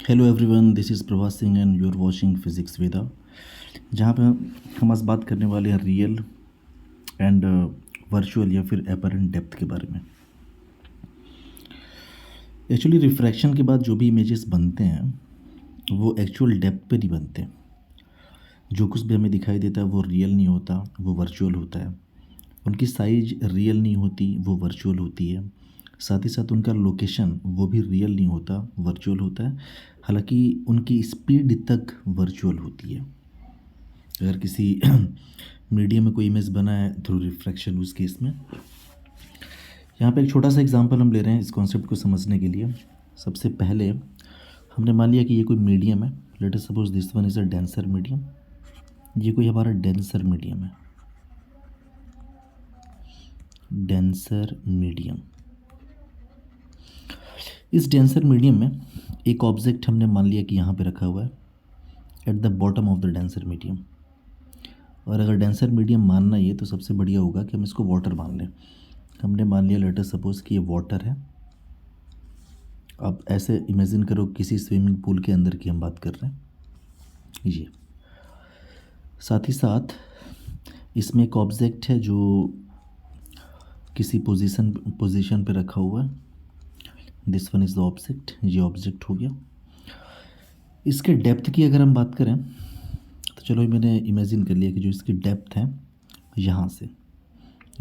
Hello everyone, this is Prabhas Singh and you are watching physics Veda. जहाँ पे हम आज बात करने वाले हैं रियल एंड वर्चुअल या फिर एपरेंट डेप्थ के बारे में। एक्चुअली रिफ्रैक्शन के बाद जो भी इमेजेस बनते हैं वो एक्चुअल डेप्थ पे नहीं बनते। जो कुछ भी हमें दिखाई देता है वो रियल नहीं होता, वो वर्चुअल होता है। उनकी साइज रियल नहीं होती, वो वर्चुअल होती है। साथ ही साथ उनका लोकेशन वो भी रियल नहीं होता, वर्चुअल होता है। हालांकि उनकी स्पीड तक वर्चुअल होती है। अगर किसी मीडियम में कोई इमेज बना है थ्रू रिफ्रैक्शन, उस केस में यहाँ पे एक छोटा सा एग्जांपल हम ले रहे हैं इस कॉन्सेप्ट को समझने के लिए। सबसे पहले हमने मान लिया कि ये कोई मीडियम है। Late us suppose this one is a denser medium. ये कोई हमारा डेंसर मीडियम है, डेंसर मीडियम। इस डेंसर मीडियम में एक ऑब्जेक्ट हमने मान लिया कि यहाँ पे रखा हुआ है at the bottom of the denser medium. और अगर डेंसर मीडियम मानना ही है तो सबसे बढ़िया होगा कि हम इसको वाटर मान लें। हमने मान लिया लेट अस सपोज कि ये वाटर है। अब ऐसे इमेजिन करो किसी स्विमिंग पूल के अंदर की हम बात कर रहे हैं ये। साथ ही साथ इसमें एक ऑब्जेक्ट है जो किसी पोजीशन पे रखा हुआ है। This one is the object, ये ऑब्जेक्ट हो गया। इसके डेप्थ की अगर हम बात करें तो चलो मैंने इमेजिन कर लिया कि जो इसकी डेप्थ है यहाँ से,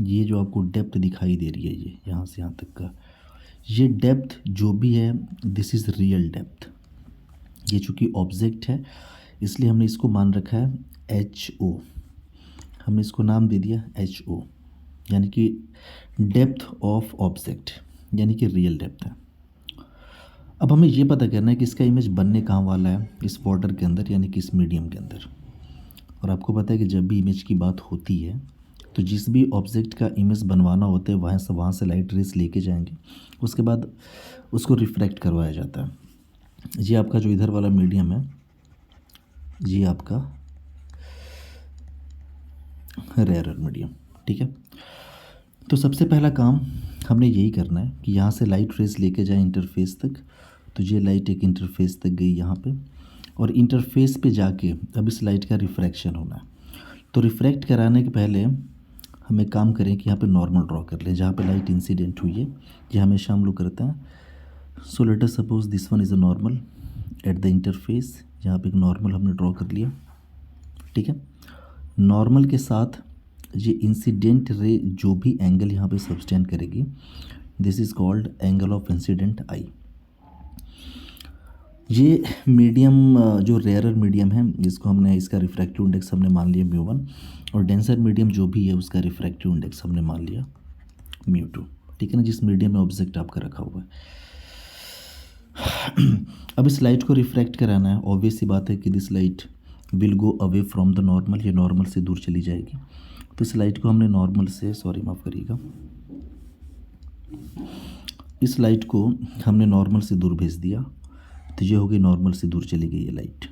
ये जो आपको डेप्थ दिखाई दे रही है ये यहाँ से यहाँ तक का, ये डेप्थ जो भी है दिस इज़ रियल डेप्थ। ये चूँकि ऑब्जेक्ट है इसलिए हमने इसको मान रखा है HO। हमने इसको नाम दे दिया HO, यानी कि डेप्थ ऑफ ऑब्जेक्ट, यानी कि रियल डेप्थ है। अब हमें ये पता करना है कि इसका इमेज बनने कहाँ वाला है, इस वाटर के अंदर यानी कि इस मीडियम के अंदर। और आपको पता है कि जब भी इमेज की बात होती है तो जिस भी ऑब्जेक्ट का इमेज बनवाना होता है वहाँ से लाइट रेस लेके जाएंगे, उसके बाद उसको रिफ्रैक्ट करवाया जाता है। ये आपका जो इधर वाला मीडियम है ये आपका रेयरर मीडियम, ठीक है। तो सबसे पहला काम हमने यही करना है कि यहाँ से लाइट रेस लेके जाए इंटरफेस तक। तो ये लाइट एक इंटरफेस तक गई यहाँ पे, और इंटरफेस पे जाके अब इस लाइट का रिफ्रैक्शन होना है। तो रिफ्रैक्ट कराने के पहले हम एक काम करें कि यहाँ पे नॉर्मल ड्रॉ कर लें जहाँ पे लाइट इंसिडेंट हुई है। ये हमेशा हम लोग करते हैं। So let us suppose this one is a normal at the interface. यहाँ पे एक नॉर्मल हमने ड्रॉ कर लिया, ठीक है। नॉर्मल के साथ ये इंसिडेंट रे जो भी एंगल यहाँ पे सब्सटेंड करेगी this is called angle of incident I. ये मीडियम जो रेयरर मीडियम है जिसको हमने इसका रिफ्रैक्टिव इंडेक्स हमने मान लिया μ1, और डेंसर मीडियम जो भी है उसका रिफ्रैक्टिव इंडेक्स हमने मान लिया μ2, ठीक है ना, जिस मीडियम में ऑब्जेक्ट आपका रखा हुआ है। अब इस लाइट को रिफ्रैक्ट कराना है। ऑब्वियस सी बात है कि this light will go away from the normal, ये नॉर्मल से दूर चली जाएगी। तो इस लाइट को हमने नॉर्मल से, सॉरी माफ़ करिएगा, इस लाइट को हमने नॉर्मल से दूर भेज दिया। तो ये हो गई नॉर्मल से दूर चली गई ये लाइट।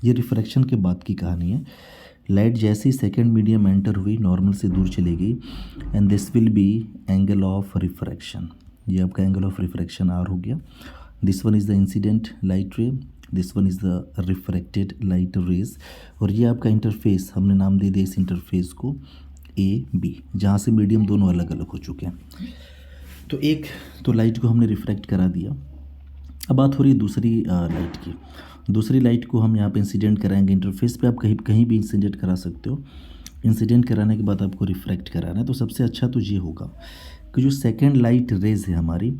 ये रिफ्रैक्शन के बाद की कहानी है। लाइट जैसे ही सेकेंड मीडियम एंटर हुई नॉर्मल से दूर चली गई and this will B angle of refraction. ये आपका एंगल ऑफ रिफ्रैक्शन R हो गया। This one is the incident light रे, this one is the refracted light rays, और ये आपका इंटरफेस हमने नाम दे दिया इस इंटरफेस को AB, जहाँ से मीडियम दोनों अलग अलग हो चुके हैं। तो एक तो लाइट को हमने रिफ्रैक्ट करा दिया। अब बात हो रही है दूसरी लाइट की। दूसरी लाइट को हम यहाँ पे इंसिडेंट कराएंगे इंटरफेस पे। आप कहीं भी इंसिडेंट करा सकते हो। इंसिडेंट कराने के बाद आपको रिफ्रैक्ट कराना है। तो सबसे अच्छा तो ये होगा कि जो सेकंड लाइट रेज है हमारी,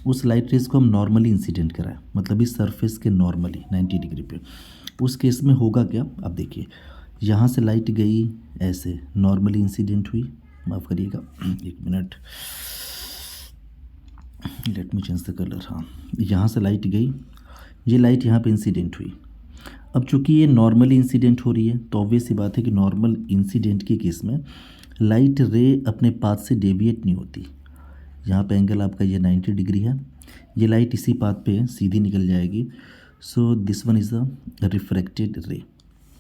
उस लाइट रेज को हम नॉर्मली इंसिडेंट कराएं, मतलब इस सरफेस के नॉर्मली 90 डिग्री पे। उस केस में होगा क्या, अब देखिए, यहाँ से लाइट गई ऐसे नॉर्मली इंसिडेंट हुई, माफ़ करिएगा एक minute, let me change the colour. हाँ, यहाँ से लाइट गई, ये लाइट यहाँ पे इंसिडेंट हुई। अब चूंकि ये नॉर्मली इंसिडेंट हो रही है तो ऑब्वियस सी बात है कि नॉर्मल इंसिडेंट के केस में लाइट रे अपने पाथ से डेविएट नहीं होती। यहाँ पे एंगल आपका ये 90 डिग्री है, ये लाइट इसी पाथ पे सीधी निकल जाएगी। सो this one is the refracted रे।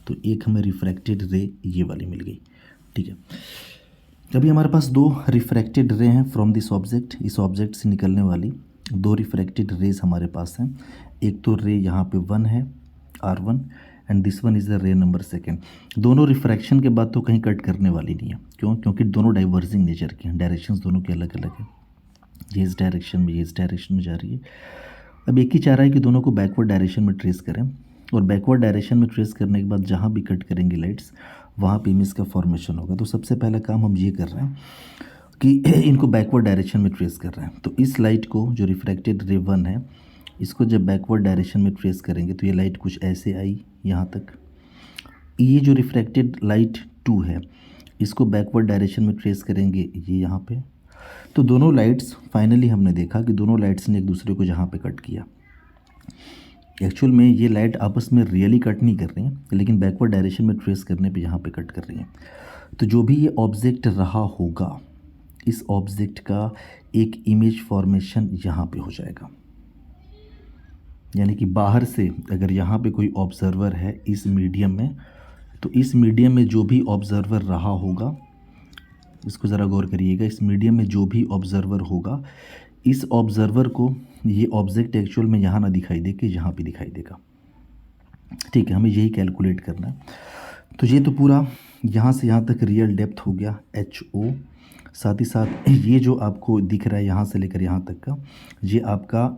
तो एक हमें रिफ्रैक्टेड रे ये वाली मिल गई, ठीक है। अभी हमारे पास दो रिफ्रैक्टेड रे हैं फ्रॉम दिस ऑब्जेक्ट, इस ऑब्जेक्ट से निकलने वाली। दो रिफ्रैक्टेड रेज हमारे पास हैं। एक तो रे यहाँ पे 1 है R1 and this one is the रे नंबर सेकेंड। दोनों रिफ्रैक्शन के बाद तो कहीं कट करने वाली नहीं है। क्यों? क्योंकि दोनों डाइवर्जिंग नेचर के हैं, डायरेक्शंस दोनों के अलग अलग हैं। ये इस डायरेक्शन में, ये इस डायरेक्शन में जा रही है। अब एक ही चाह रहा है कि दोनों को बैकवर्ड डायरेक्शन में ट्रेस करें, और बैकवर्ड डायरेक्शन में ट्रेस करने के बाद जहाँ भी कट करेंगे लाइट्स वहाँ पे इमेज का फॉर्मेशन होगा। तो सबसे पहला काम हम ये कर रहे हैं कि इनको बैकवर्ड डायरेक्शन में ट्रेस कर रहे हैं। तो इस लाइट को जो रिफ्रैक्टेड रे 1 है, इसको जब बैकवर्ड डायरेक्शन में ट्रेस करेंगे तो ये लाइट कुछ ऐसे आई यहाँ तक। ये जो रिफ्रैक्टेड लाइट 2 है, इसको बैकवर्ड डायरेक्शन में ट्रेस करेंगे ये यहाँ पे। तो दोनों लाइट्स फाइनली हमने देखा कि दोनों लाइट्स ने एक दूसरे को जहाँ पे कट किया। एक्चुअल में ये लाइट आपस में रियली कट नहीं कर रही हैं, लेकिन बैकवर्ड डायरेक्शन में ट्रेस करने पे यहाँ पे कट कर रही हैं। तो जो भी ये ऑब्जेक्ट रहा होगा, इस ऑब्जेक्ट का एक इमेज फॉर्मेशन यहाँ पे हो जाएगा। यानी कि बाहर से अगर यहाँ पे कोई ऑब्जर्वर है इस मीडियम में, तो इस मीडियम में जो भी ऑब्जर्वर रहा होगा, इसको ज़रा गौर करिएगा, इस मीडियम में जो भी ऑब्जर्वर होगा, इस ऑब्जर्वर को ये ऑब्जेक्ट एक्चुअल में यहाँ ना दिखाई दे कि यहाँ पे दिखाई देगा। ठीक है, हमें यही कैलकुलेट करना है। तो ये तो पूरा यहाँ से यहाँ तक रियल डेप्थ हो गया HO। साथ ही साथ ये जो आपको दिख रहा है यहाँ से लेकर यहाँ तक का, ये आपका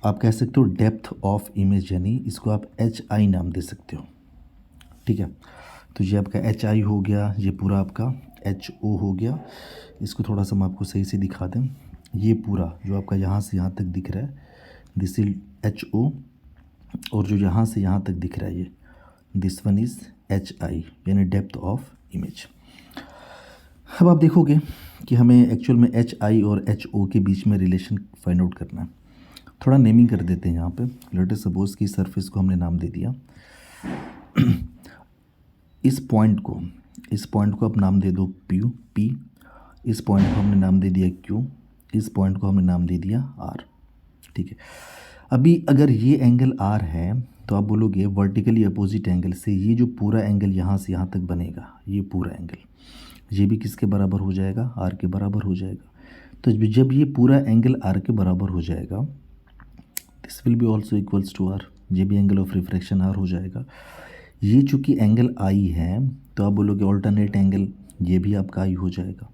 आप कह सकते हो डेप्थ ऑफ इमेज, यानी इसको आप HI नाम दे सकते हो। ठीक है, तो ये आपका HI हो गया, ये पूरा आपका HO हो गया। इसको थोड़ा सा हम आपको सही से दिखा दें। ये पूरा जो आपका यहाँ से यहाँ तक दिख रहा है, दिस इज HO, और जो यहाँ से यहाँ तक दिख रहा है ये, दिस वन इज़ HI, यानी डेप्थ ऑफ इमेज। अब आप देखोगे कि हमें एक्चुअल में HI और HO के बीच में रिलेशन फाइंड आउट करना है। थोड़ा नेमिंग कर देते हैं यहाँ पे। लेट अस सपोज कि सरफेस को हमने नाम दे दिया। इस पॉइंट को आप नाम दे दो P। इस पॉइंट को हमने नाम दे दिया Q। इस पॉइंट को हमने नाम दे दिया R। ठीक है, अभी अगर ये एंगल R है तो आप बोलोगे वर्टिकली अपोजिट एंगल से ये जो पूरा एंगल यहाँ से यहाँ तक बनेगा, ये पूरा एंगल ये भी किसके बराबर हो जाएगा? R के बराबर हो जाएगा। तो जब ये पूरा एंगल R के बराबर हो जाएगा, this will be also equals to R। ये भी एंगल ऑफ रिफ्रैक्शन R हो जाएगा। ये चूँकि एंगल I है तो आप बोलोगे ऑल्टरनेट एंगल, ये भी आपका I हो जाएगा।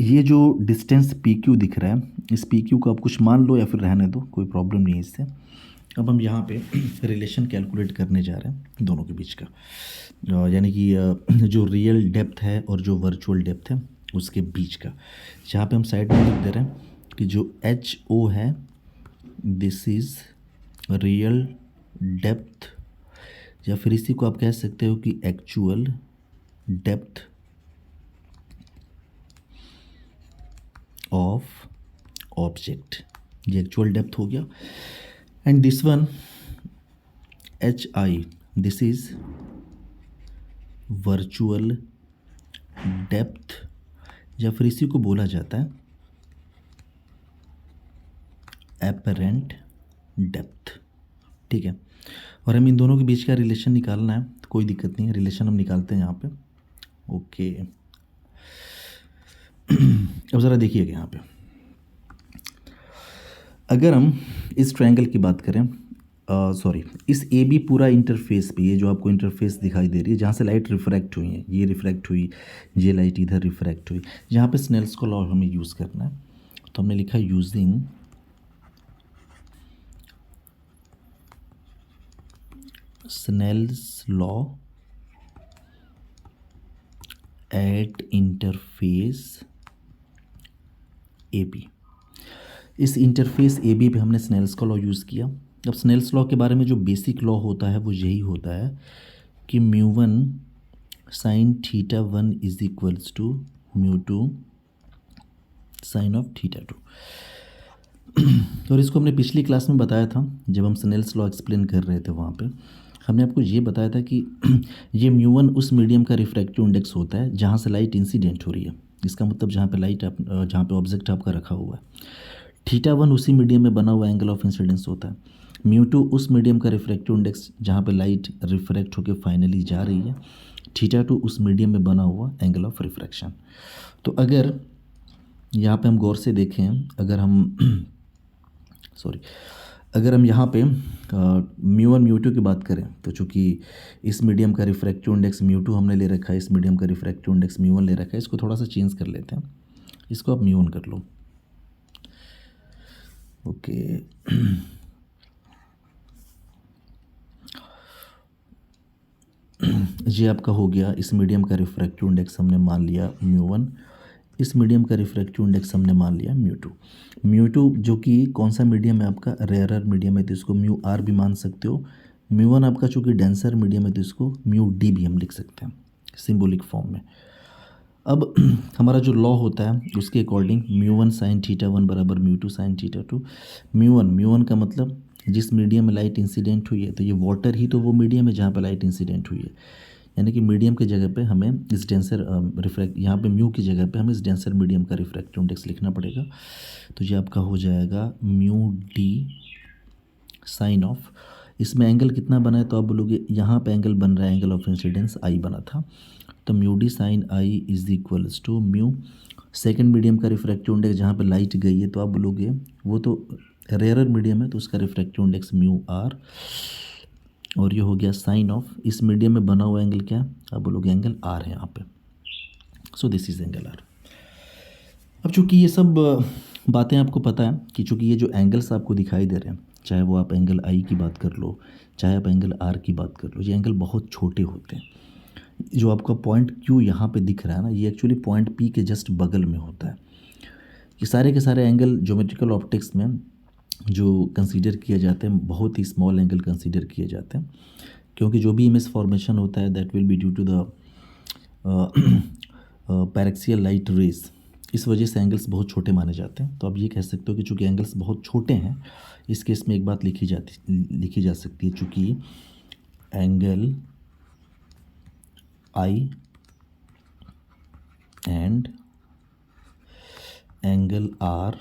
ये जो डिस्टेंस PQ दिख रहा है, इस PQ को आप कुछ मान लो या फिर रहने दो, कोई प्रॉब्लम नहीं है इससे। अब हम यहाँ पे रिलेशन कैलकुलेट करने जा रहे हैं दोनों के बीच का, यानी कि जो रियल डेप्थ है और जो वर्चुअल डेप्थ है उसके बीच का। जहाँ पे हम साइड में लिख दे रहे हैं कि जो HO है, दिस इज़ रियल डेप्थ, या फिर इसी को आप कह सकते हो कि एक्चुअल डेप्थ ऑफ ऑब्जेक्ट। ये एक्चुअल डेप्थ हो गया। And this one HI, this is virtual depth, या फिर इसी को बोला जाता है एपरेंट डेप्थ। ठीक है, और हम इन दोनों के बीच का रिलेशन निकालना है, तो कोई दिक्कत नहीं है, रिलेशन हम निकालते हैं यहाँ पे। ओके, अब ज़रा देखिएगा यहाँ पे, अगर हम इस ट्रायंगल की बात करें, इस AB पूरा इंटरफेस पे, ये जो आपको इंटरफेस दिखाई दे रही है जहाँ से लाइट रिफ्रैक्ट हुई है, ये रिफ्रैक्ट हुई, ये लाइट इधर रिफ्रैक्ट हुई, जहाँ पे स्नेल्स का लॉ हमें यूज़ करना है। तो हमने लिखा using Snell's law at interface AB। इस इंटरफेस AB पे हमने स्नेल्स का लॉ यूज़ किया। अब स्नेल्स लॉ के बारे में जो बेसिक लॉ होता है वो यही होता है कि μ1 sin θ1 is equals to μ2 sin of θ2। और इसको हमने पिछली क्लास में बताया था, जब हम स्नेल्स लॉ एक्सप्लेन कर रहे थे वहाँ पे हमने आपको ये बताया था कि ये μ1 उस मीडियम का रिफ्रैक्टिव इंडेक्स होता है जहाँ से लाइट इंसिडेंट हो रही है। इसका मतलब जहाँ पे लाइट जहाँ पे ऑब्जेक्ट आपका रखा हुआ है, θ1 उसी मीडियम में बना हुआ एंगल ऑफ इंसिडेंस होता है, μ2 उस मीडियम का रिफ्रैक्टिव इंडेक्स जहाँ पे लाइट रिफ्रैक्ट होकर फाइनली जा रही है, θ2 उस मीडियम में बना हुआ एंगल ऑफ रिफ्रैक्शन। तो अगर यहाँ पे हम गौर से देखें, अगर हम सॉरी, अगर हम यहाँ पे म्यू1 म्यू2 की बात करें तो चूँकि इस मीडियम का रिफ्रैक्टिव इंडेक्स म्यू2 हमने ले रखा है, इस मीडियम का रिफ्रैक्टिव इंडेक्स म्यू1 ले रखा है, इसको थोड़ा सा चेंज कर लेते हैं, इसको आप म्यू1 कर लो। ओके ये आपका हो गया, इस मीडियम का रिफ्रैक्टिव इंडेक्स हमने मान लिया म्यू1, इस मीडियम का रिफ्रैक्टिव इंडेक्स हमने मान लिया म्यू2। म्यू2 जो कि कौन सा मीडियम है आपका, रेयरर मीडियम है, तो इसको म्यू आर भी मान सकते हो। म्यू1 आपका चूँकि डेंसर मीडियम है तो इसको म्यू डी भी हम लिख सकते हैं सिंबॉलिक फॉर्म में। अब हमारा जो लॉ होता है उसके अकॉर्डिंग म्यू1 साइन थीटा 1 बराबर म्यू2 साइन थीटा 2। म्यू1 का मतलब जिस मीडियम में लाइट इंसिडेंट हुई है, तो ये वाटर ही तो वो मीडियम है जहाँ पे लाइट इंसिडेंट हुई है, यानी कि मीडियम की जगह पे हमें इस डेंसर यहाँ पे म्यू की जगह पे हमें इस डेंसर मीडियम का रिफ्रैक्टिव इंडेक्स लिखना पड़ेगा। तो ये आपका हो जाएगा म्यू डी साइन ऑफ, इसमें एंगल कितना बना है तो आप बोलोगे यहाँ पे एंगल बन रहा है, एंगल ऑफ इंसिडेंस आई बना था, तो mu D sine I is equals to mu second medium का रिफ्रैक्टिव इंडेक्स जहाँ पे लाइट गई है, तो आप बोलोगे वो तो रेयरर मीडियम है तो उसका रिफ्रैक्टिव इंडेक्स म्यू आर, और ये हो गया साइन ऑफ इस मीडियम में बना हुआ एंगल क्या, आप बोलोगे एंगल आर है यहाँ पे, so this is angle R. अब चूंकि ये सब बातें आपको पता है कि चूंकि ये जो एंगल्स आपको दिखाई दे रहे हैं, चाहे वो आप एंगल आई की बात कर लो, चाहे आप एंगल आर की बात कर लो, ये एंगल बहुत छोटे होते हैं। जो आपका पॉइंट क्यू यहाँ पे दिख रहा है ना, ये एक्चुअली पॉइंट पी के जस्ट बगल में होता है। ये सारे के सारे एंगल ज्योमेट्रिकल ऑप्टिक्स में जो कंसीडर किए जाते हैं बहुत ही स्मॉल एंगल कंसीडर किए जाते हैं, क्योंकि जो भी इमेज फॉर्मेशन होता है that will be due to the paraxial light rays, इस वजह से एंगल्स बहुत छोटे माने जाते हैं। तो आप ये कह सकते हो कि चूँकि एंगल्स बहुत छोटे हैं, इस केस में एक बात लिखी जा सकती है, चूँकि angle I and angle R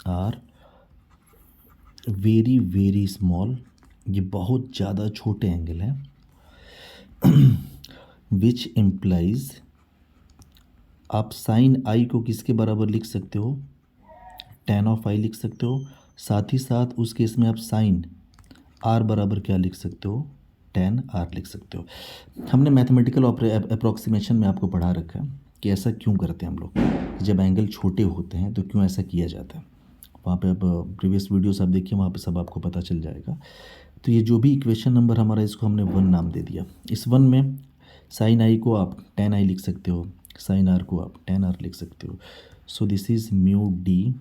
are very very small, ये बहुत ज़्यादा छोटे एंगल हैं विच इम्प्लाइज, आप साइन आई को किसके बराबर लिख सकते हो, टेन ऑफ आई लिख सकते हो, साथ ही साथ उस केस में आप साइन आर बराबर क्या लिख सकते हो, टेन आर लिख सकते हो। हमने मैथमेटिकल अप्रोक्सीमेशन में आपको पढ़ा रखा है कि ऐसा क्यों करते हैं हम लोग, जब एंगल छोटे होते हैं तो क्यों ऐसा किया जाता है, वहाँ पे आप प्रीवियस वीडियोस आप देखिए, वहाँ पे सब आपको पता चल जाएगा। तो ये जो भी इक्वेशन नंबर हमारा, इसको हमने 1 नाम दे दिया। इस 1 में साइन आई को आप टेन आई लिख सकते हो, साइन आर को आप टेन आर लिख सकते हो। So this is mu D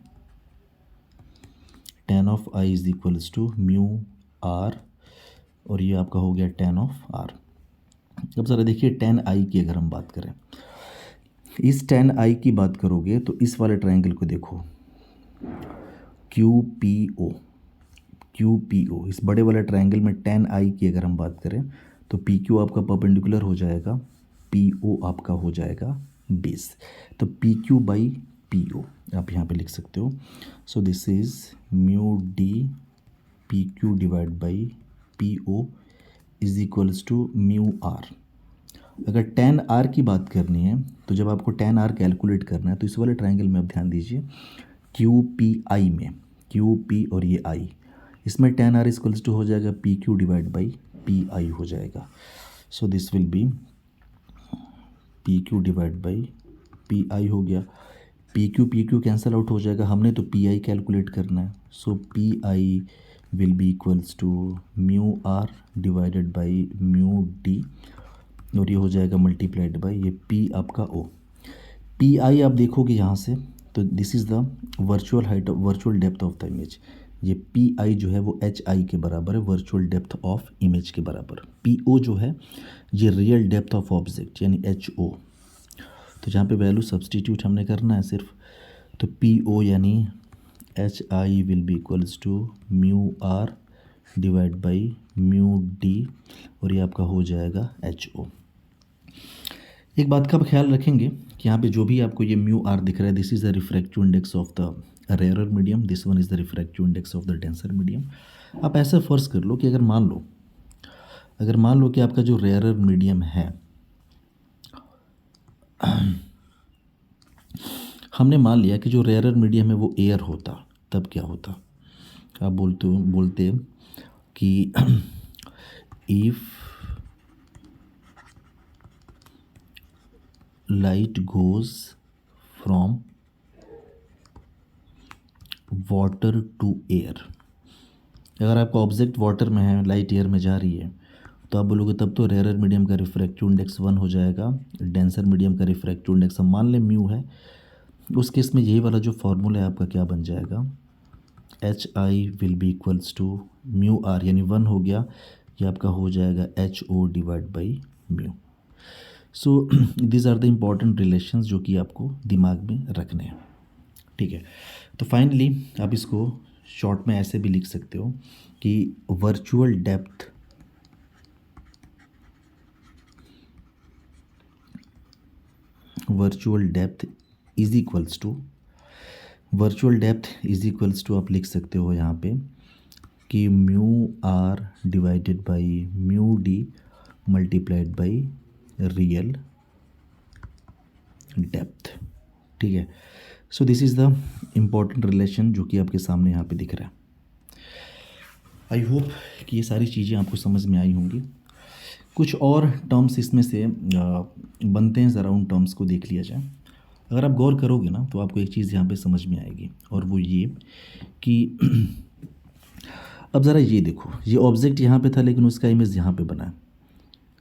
tan of I is equals to mu R, और ये आपका हो गया टेन ऑफ आर। अब ज़रा देखिए टेन आई की अगर हम बात करें, इस टेन आई की बात करोगे तो इस वाले ट्रायंगल को देखो, क्यू पी ओ, इस बड़े वाले ट्रायंगल में टेन आई की अगर हम बात करें तो पी क्यू आपका परपेंडिकुलर हो जाएगा, पी ओ आपका हो जाएगा बेस, तो P Q by P O आप यहाँ पे लिख सकते हो। So this is mu D P Q divide by P O is equals to mu R. अगर टेन आर की बात करनी है तो जब आपको टेन आर कैलकुलेट करना है तो इस वाले ट्रायंगल में आप ध्यान दीजिए, क्यू पी आई में क्यू पी और ये आई, इसमें टेन आर इक्वल्स टू हो जाएगा P Q divide by P I हो जाएगा। So this will B P Q divide by P I हो गया, पी क्यू कैंसिल आउट हो जाएगा, हमने तो पी आई कैलकुलेट करना है। So P I will be equals to mu R divided by mu D, और ये हो जाएगा मल्टीप्लाइड बाई ये पी आपका ओ। पी आई आप देखोगे यहाँ से तो this is the virtual height virtual depth of the image, ये पी आई जो है वो एच आई के बराबर है, वर्चुअल डेप्थ ऑफ इमेज के बराबर। पी ओ जो है ये रियल डेप्थ ऑफ ऑब्जेक्ट यानी एच ओ, तो जहाँ पे वैल्यू सब्सटीट्यूट हमने करना है सिर्फ, तो पी ओ यानी H I will be equals to mu R divide by mu D, और ये आपका हो जाएगा एच ओ। एक बात का आप ख्याल रखेंगे कि यहाँ पे जो भी आपको ये म्यू आर दिख रहा है, this is the refractive index of the rarer medium, this one is the refractive index of the denser medium. आप ऐसा फर्ज कर लो कि अगर मान लो कि आपका जो रेयरर मीडियम है हमने मान लिया कि जो रेयरर मीडियम है वो एयर होता, तब क्या होता? आप बोलते कि if light goes from water to air, अगर आपका ऑब्जेक्ट वाटर में है, लाइट एयर में जा रही है, तो आप बोलोगे तब तो रेयरर मीडियम का रिफ्रैक्टिव इंडेक्स 1 हो जाएगा, डेंसर मीडियम का रिफ्रैक्टिव इंडेक्स हम मान लें म्यू है। उस केस में यही वाला जो फार्मूला है आपका क्या बन जाएगा, H I will be equals to mu R, यानी 1 हो गया, ये आपका हो जाएगा H O divide by mu. So these are the important relations जो कि आपको दिमाग में रखने हैं, ठीक है। तो फाइनली आप इसको शॉर्ट में ऐसे भी लिख सकते हो कि virtual depth is equals to आप लिख सकते हो यहाँ पे कि mu R divided by mu D multiplied by real depth, ठीक है। So this is the important relation जो कि आपके सामने यहाँ पे दिख रहा है। आई होप कि ये सारी चीज़ें आपको समझ में आई होंगी। कुछ और टर्म्स इसमें से बनते हैं, ज़रा उन टर्म्स को देख लिया जाए। अगर आप गौर करोगे ना तो आपको एक चीज़ यहाँ पे समझ में आएगी, और वो ये कि अब ज़रा ये देखो, ये ऑब्जेक्ट यहाँ पे था लेकिन उसका इमेज यहाँ पे बना है।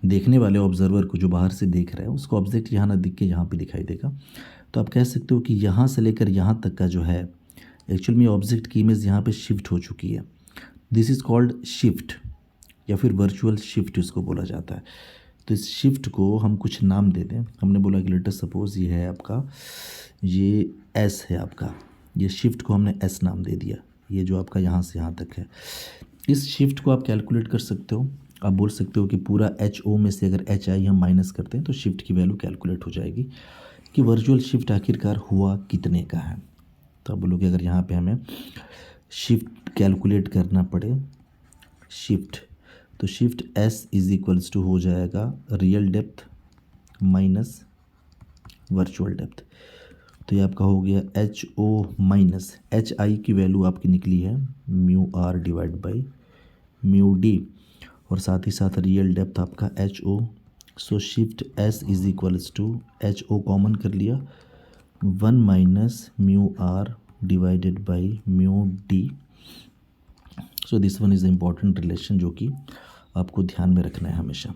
देखने वाले ऑब्जर्वर को जो बाहर से देख रहा है उसको ऑब्जेक्ट यहाँ ना दिख के यहाँ पे दिखाई देगा। तो आप कह सकते हो कि यहाँ से लेकर यहाँ तक का जो है एक्चुअल में ऑब्जेक्ट की इमेज यहाँ पे शिफ्ट हो चुकी है। दिस इज़ कॉल्ड शिफ्ट, या फिर वर्चुअल शिफ्ट इसको बोला जाता है। तो इस शिफ्ट को हम कुछ नाम दे दें। हमने बोला कि लेट अस सपोज ये है आपका, ये एस है आपका, ये शिफ्ट को हमने एस नाम दे दिया, ये जो आपका यहाँ से यहाँ तक है। इस शिफ्ट को आप कैलकुलेट कर सकते हो। आप बोल सकते हो कि पूरा एच ओ में से अगर एच आई हम माइनस करते हैं तो शिफ्ट की वैल्यू कैलकुलेट हो जाएगी कि वर्चुअल शिफ्ट आखिरकार हुआ कितने का है। तो आप बोलोगे अगर यहाँ पे हमें शिफ्ट कैलकुलेट करना पड़े, शिफ्ट, तो shift S is equals to हो जाएगा real depth minus virtual depth. तो ये आपका हो गया H O minus H I की वैल्यू आपकी निकली है mu R divide by mu D, और साथ ही साथ रियल डेप्थ आपका H O. So shift S is equals to H O common कर लिया, 1 minus mu R divided by mu D. So this one is the important relation जो कि आपको ध्यान में रखना है हमेशा।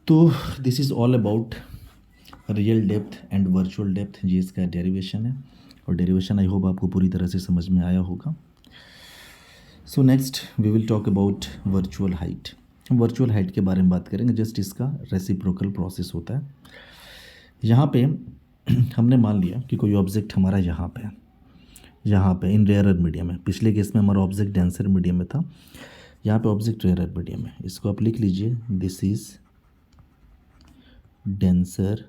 तो this is all about real depth and virtual depth, ये इसका डेरिवेशन है, और डेरिवेशन आई होप आपको पूरी तरह से समझ में आया होगा। So next we will talk about virtual height. Virtual height के बारे में बात करेंगे। जस्ट इसका रेसिप्रोकल प्रोसेस होता है। यहाँ पे हमने मान लिया कि कोई ऑब्जेक्ट हमारा यहाँ पे है, यहाँ पे इन रेयरर मीडियम है। पिछले केस में हमारा ऑब्जेक्ट डेंसर मीडियम में था, यहाँ पे ऑब्जेक्ट रेयरर मीडियम है। इसको आप लिख लीजिए, दिस इज डेंसर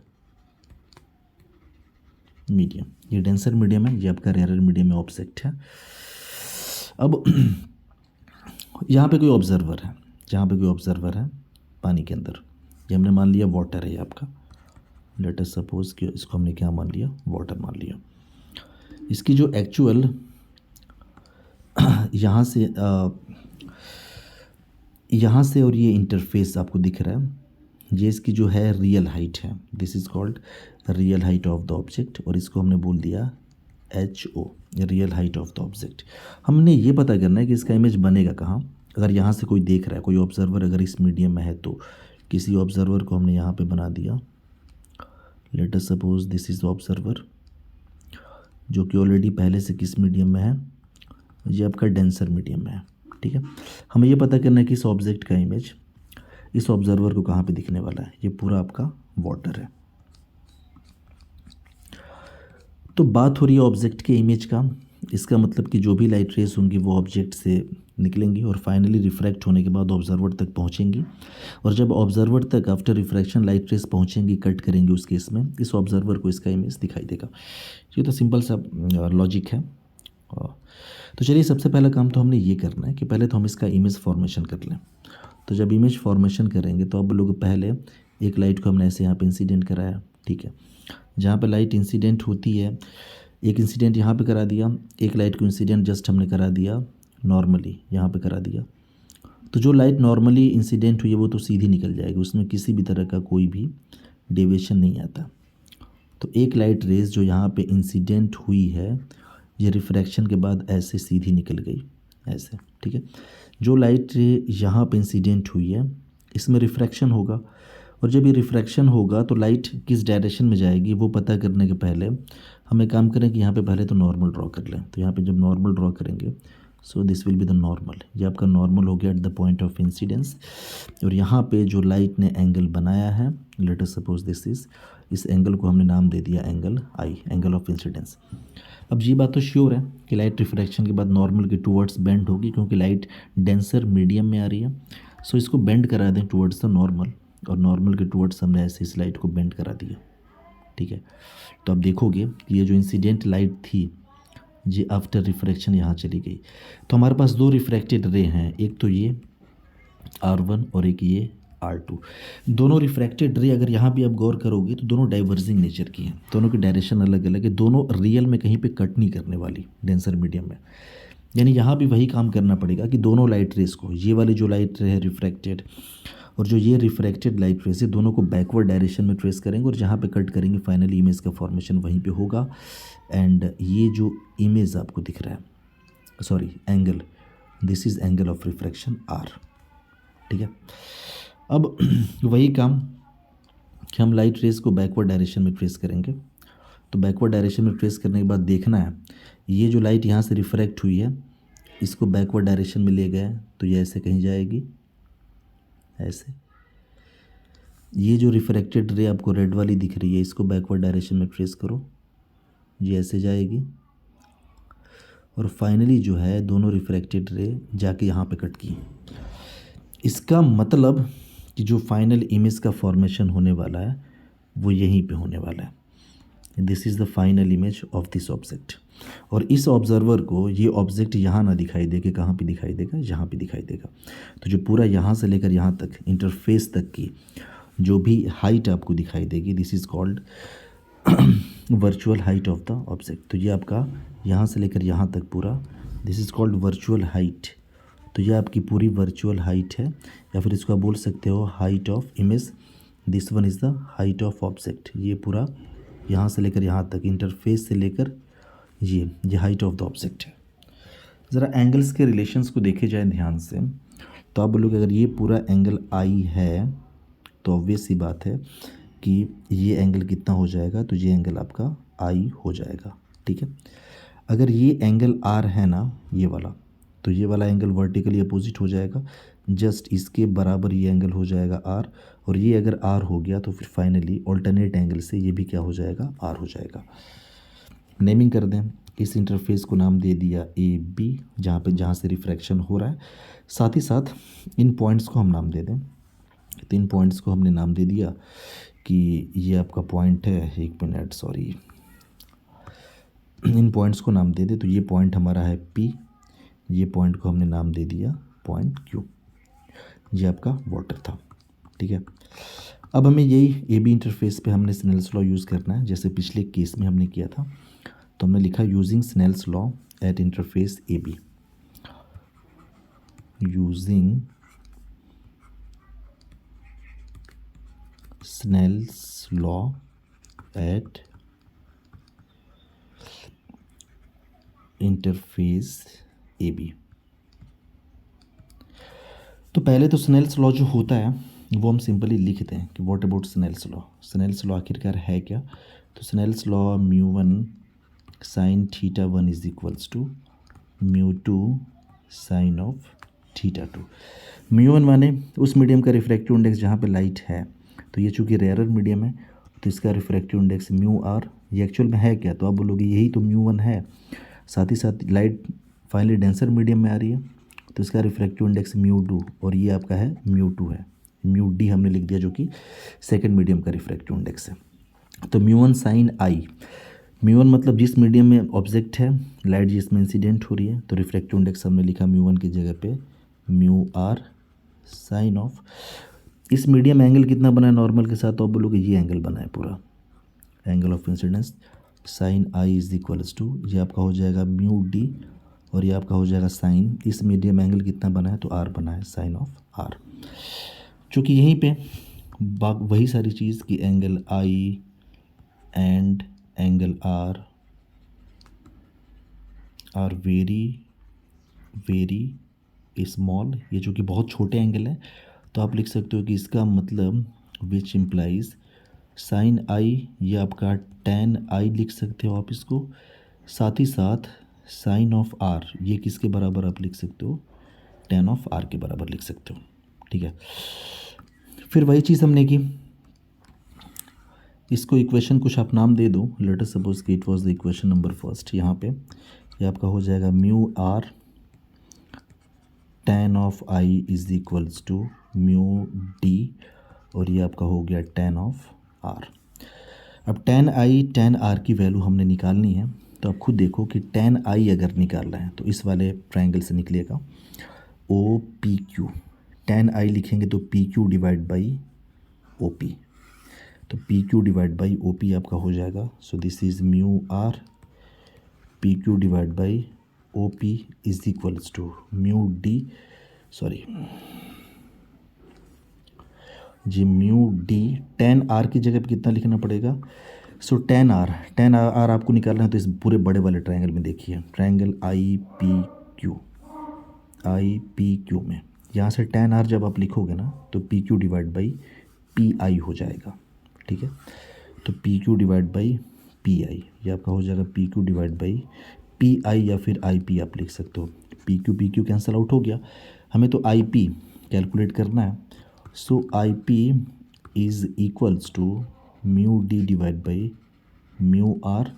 मीडियम। ये डेंसर मीडियम है, ये आपका रेयरर मीडियम में ऑब्जेक्ट है। अब यहाँ पे कोई ऑब्जर्वर है, जहाँ पे कोई ऑब्जर्वर है पानी के अंदर, ये हमने मान लिया वाटर है ये आपका। लेट अस सपोज कि इसको हमने क्या मान लिया, वाटर मान लिया। इसकी जो एक्चुअल यहाँ से और ये इंटरफेस आपको दिख रहा है, ये इसकी जो है रियल हाइट है। This is called real height of the object, और इसको हमने बोल दिया H O, real height of the object. हमने ये पता करना है कि इसका इमेज बनेगा कहाँ। अगर यहाँ से कोई देख रहा है, कोई ऑब्जर्वर अगर इस मीडियम में है, तो किसी ऑब्जर्वर को हमने यहाँ पे बना दिया। Late us suppose this is the observer जो कि ऑलरेडी पहले से किस मीडियम में है, ये आपका डेंसर मीडियम में है, ठीक है। हमें ये पता करना है कि इस ऑब्जेक्ट का इमेज इस ऑब्जर्वर को कहाँ पे दिखने वाला है। ये पूरा आपका वाटर है। तो बात हो रही है ऑब्जेक्ट के इमेज का। इसका मतलब कि जो भी लाइट रेस होंगी वो ऑब्जेक्ट से निकलेंगी और फाइनली रिफ्रैक्ट होने के बाद ऑब्जर्वर तक पहुंचेंगी, और जब ऑब्जर्वर तक आफ्टर रिफ्रैक्शन लाइट रेस पहुंचेंगी, कट करेंगे, उस केस में इस ऑब्जर्वर को इसका इमेज दिखाई देगा। ये तो सिंपल सा लॉजिक है। तो चलिए, सबसे पहला काम तो हमने ये करना है कि पहले तो हम इसका इमेज फॉर्मेशन कर लें। तो जब इमेज फॉर्मेशन करेंगे तो अब लोग पहले एक लाइट को हमने ऐसे यहाँ पे इंसिडेंट कराया, ठीक है। जहाँ पे लाइट इंसिडेंट होती है, एक इंसिडेंट यहाँ पे करा दिया, एक लाइट को इंसिडेंट जस्ट हमने करा दिया नॉर्मली यहाँ पे करा दिया, तो जो लाइट नॉर्मली इंसिडेंट हुई है वो तो सीधी निकल जाएगी, उसमें किसी भी तरह का कोई भी डेविएशन नहीं आता। तो एक लाइट रेज जो यहाँ पे इंसिडेंट हुई है ये रिफ्रैक्शन के बाद ऐसे सीधी निकल गई ऐसे, ठीक है। जो लाइट यहाँ पे इंसिडेंट हुई है इसमें रिफ्रैक्शन होगा, और जब ये रिफ्रैक्शन होगा तो लाइट किस डायरेक्शन में जाएगी वो पता करने के पहले हम एक काम करें कि यहाँ पे पहले तो नॉर्मल ड्रॉ कर लें। तो यहाँ पे जब नॉर्मल ड्रॉ करेंगे so this will be the normal, ये आपका नॉर्मल हो गया at the point of incidence. और यहाँ पे जो लाइट ने एंगल बनाया है, late us suppose this is, इस एंगल को हमने नाम दे दिया angle I, angle of incidence. अब ये बात तो श्योर है कि लाइट रिफ्रैक्शन के बाद नॉर्मल के टूवर्ड्स बेंड होगी, क्योंकि लाइट डेंसर मीडियम में आ रही है। सो इसको बेंड करा दें टूवर्ड्स द नॉर्मल, और नॉर्मल के टूवर्ड्स हमने ऐसे इस लाइट को बेंड करा दिया, ठीक है। तो आप देखोगे कि ये जो इंसिडेंट लाइट थी ये आफ्टर रिफ्रैक्शन यहाँ चली गई। तो हमारे पास दो रिफ्रैक्टेड रे हैं, एक तो ये R1 और एक ये R2। दोनों रिफ्रैक्टेड रे अगर यहाँ भी आप गौर करोगे तो दोनों डाइवर्जिंग नेचर की हैं, दोनों की डायरेक्शन अलग अलग है, दोनों रियल में कहीं पे कट नहीं करने वाली डेंसर मीडियम में। यानी यहाँ भी वही काम करना पड़ेगा कि दोनों लाइट रेस को, ये वाली जो लाइट रे है रिफ्रैक्टेड और जो ये रिफ्रैक्टेड लाइट रेस है, दोनों को बैकवर्ड डायरेक्शन में ट्रेस करेंगे और जहाँ पे कट करेंगे फाइनली इमेज का फॉर्मेशन वहीं पे होगा। एंड ये जो इमेज आपको दिख रहा है, sorry angle, this is angle of refraction R, ठीक है। अब वही काम कि हम लाइट रेस को बैकवर्ड डायरेक्शन में ट्रेस करेंगे। तो बैकवर्ड डायरेक्शन में ट्रेस करने के बाद देखना है ये जो लाइट यहाँ से रिफ्रैक्ट हुई है इसको बैकवर्ड डायरेक्शन में ले गए तो ये ऐसे कहीं जाएगी, ऐसे। ये जो रिफ्रैक्टेड रे आपको रेड वाली दिख रही है इसको बैकवर्ड डायरेक्शन में ट्रेस करो, ये ऐसे जाएगी, और फाइनली जो है दोनों रिफ्रैक्टेड रे जाके यहाँ पे कट की। इसका मतलब कि जो फाइनल इमेज का फॉर्मेशन होने वाला है वो यहीं पे होने वाला है। This is the final image of this object. और इस ऑब्जर्वर को ये ऑब्जेक्ट यहाँ ना दिखाई दे कि कहाँ पे दिखाई देगा, यहाँ पे दिखाई देगा। तो जो पूरा यहाँ से लेकर यहाँ तक इंटरफेस तक की जो भी हाइट आपको दिखाई देगी this is called virtual height of the object. तो ये आपका यहाँ से लेकर यहाँ तक पूरा this is called virtual height. तो ये आपकी पूरी वर्चुअल हाइट है, या फिर इसको आप बोल सकते हो height of image. This one is the height of object. ये पूरा यहाँ से लेकर यहाँ तक इंटरफेस से लेकर ये हाइट ऑफ द ऑब्जेक्ट है। ज़रा एंगल्स के रिलेशंस को देखे जाए ध्यान से तो आप बोलोगे अगर ये पूरा एंगल आई है तो ऑब्वियस सी बात है कि ये एंगल कितना हो जाएगा, तो ये एंगल आपका आई हो जाएगा, ठीक है। अगर ये एंगल आर है ना ये वाला, तो ये वाला एंगल वर्टिकली अपोजिट हो जाएगा, जस्ट इसके बराबर ये एंगल हो जाएगा आर। और ये अगर आर हो गया तो फिर फाइनली ऑल्टरनेट एंगल से ये भी क्या हो जाएगा, आर हो जाएगा। नेमिंग कर दें, इस इंटरफेस को नाम दे दिया ए बी, जहाँ से रिफ्रैक्शन हो रहा है। साथ ही साथ इन पॉइंट्स को हम नाम दे दें। तो इन पॉइंट्स को हमने नाम दे दिया कि ये आपका पॉइंट है, एक मिनट सॉरी, इन पॉइंट्स को नाम दे दे। तो ये पॉइंट हमारा है पी, ये पॉइंट को हमने नाम दे दिया पॉइंट क्यू। ये आपका वाटर था, ठीक है। अब हमें यही ए बी इंटरफेस पे हमने स्नेल्स लॉ यूज़ करना है, जैसे पिछले केस में हमने किया था। तो हमने लिखा using Snell's law at interface A B, using Snell's law at interface A B. तो पहले तो स्नेल्स लॉ जो होता है वो हम सिंपली लिखते हैं कि what about Snell's law. Snell's law आखिरकार है क्या, तो Snell's law μ1 sin θ1 is equals to μ2 sin of θ2। μ1 माने उस मीडियम का रिफ्रैक्टिव इंडेक्स जहाँ पे लाइट है, तो ये चूँकि रेयरर मीडियम है तो इसका रिफ्रैक्टिव इंडेक्स μr। ये एक्चुअल में है क्या, तो आप बोलोगे यही तो μ1 है। साथ ही साथ लाइट फाइनली डेंसर मीडियम में आ रही है तो इसका रिफ्रैक्टिव इंडेक्स μ2, और ये आपका है μ2 है, μd हमने लिख दिया जो कि सेकंड मीडियम का रिफ्रैक्टिव इंडेक्स है। तो μ1 sin i, μ1 मतलब जिस मीडियम में ऑब्जेक्ट है, लाइट जिसमें इंसिडेंट हो रही है, तो रिफ्रैक्टिव इंडेक्स हमने लिखा μ1 की जगह पे μr sin ऑफ। इस मीडियम एंगल कितना बना है नॉर्मल के साथ, तो आप बोलोगे ये एंगल बना है पूरा, angle of incidence sine I is equals to, ये आपका हो जाएगा म्यू डी, और ये आपका हो जाएगा साइन, इस मीडियम एंगल कितना बना है तो आर बना है, साइन ऑफ आर। चूँकि यहीं पे वही सारी चीज़ कि angle I and angle R very very small, ये जो कि बहुत छोटे एंगल है, तो आप लिख सकते हो कि इसका मतलब विच इम्प्लाइज साइन आई, ये आपका टेन आई लिख सकते हो आप इसको, साथ ही साथ साइन ऑफ आर ये किसके बराबर आप लिख सकते हो, टेन ऑफ आर के बराबर लिख सकते हो। ठीक है, फिर वही चीज़ हमने की, इसको इक्वेशन कुछ आप नाम दे दो, लेट अस सपोज कि it was the equation number first. यहाँ पे ये आपका हो जाएगा mu R tan of I is equals to mu D, और ये आपका हो गया टेन ऑफ आर। अब टेन आई टेन आर की वैल्यू हमने निकालनी है, तो आप खुद देखो कि टेन आई अगर निकालना है तो इस वाले ट्रायंगल से निकलेगा O P Q, tan I लिखेंगे तो P Q divide by O P, तो P Q divide by O P आपका हो जाएगा, so this is mu R P Q divide by O P is equals to mu D, sorry जी mu D, tan R की जगह पे कितना लिखना पड़ेगा, सो टेन आर आपको निकालना है, तो इस पूरे बड़े वाले ट्रायंगल में देखिए, ट्रायंगल आई पी क्यू में यहाँ से टेन आर जब आप लिखोगे ना तो P Q divide by P I हो जाएगा। ठीक है, तो P Q divide by P I, ये आपका हो जाएगा P Q divide by P I, या फिर आई पी आप लिख सकते हो, पी क्यू कैंसिल आउट हो गया, हमें तो आई पी कैलकुलेट करना है, so I P is equals to mu D divide by mu R,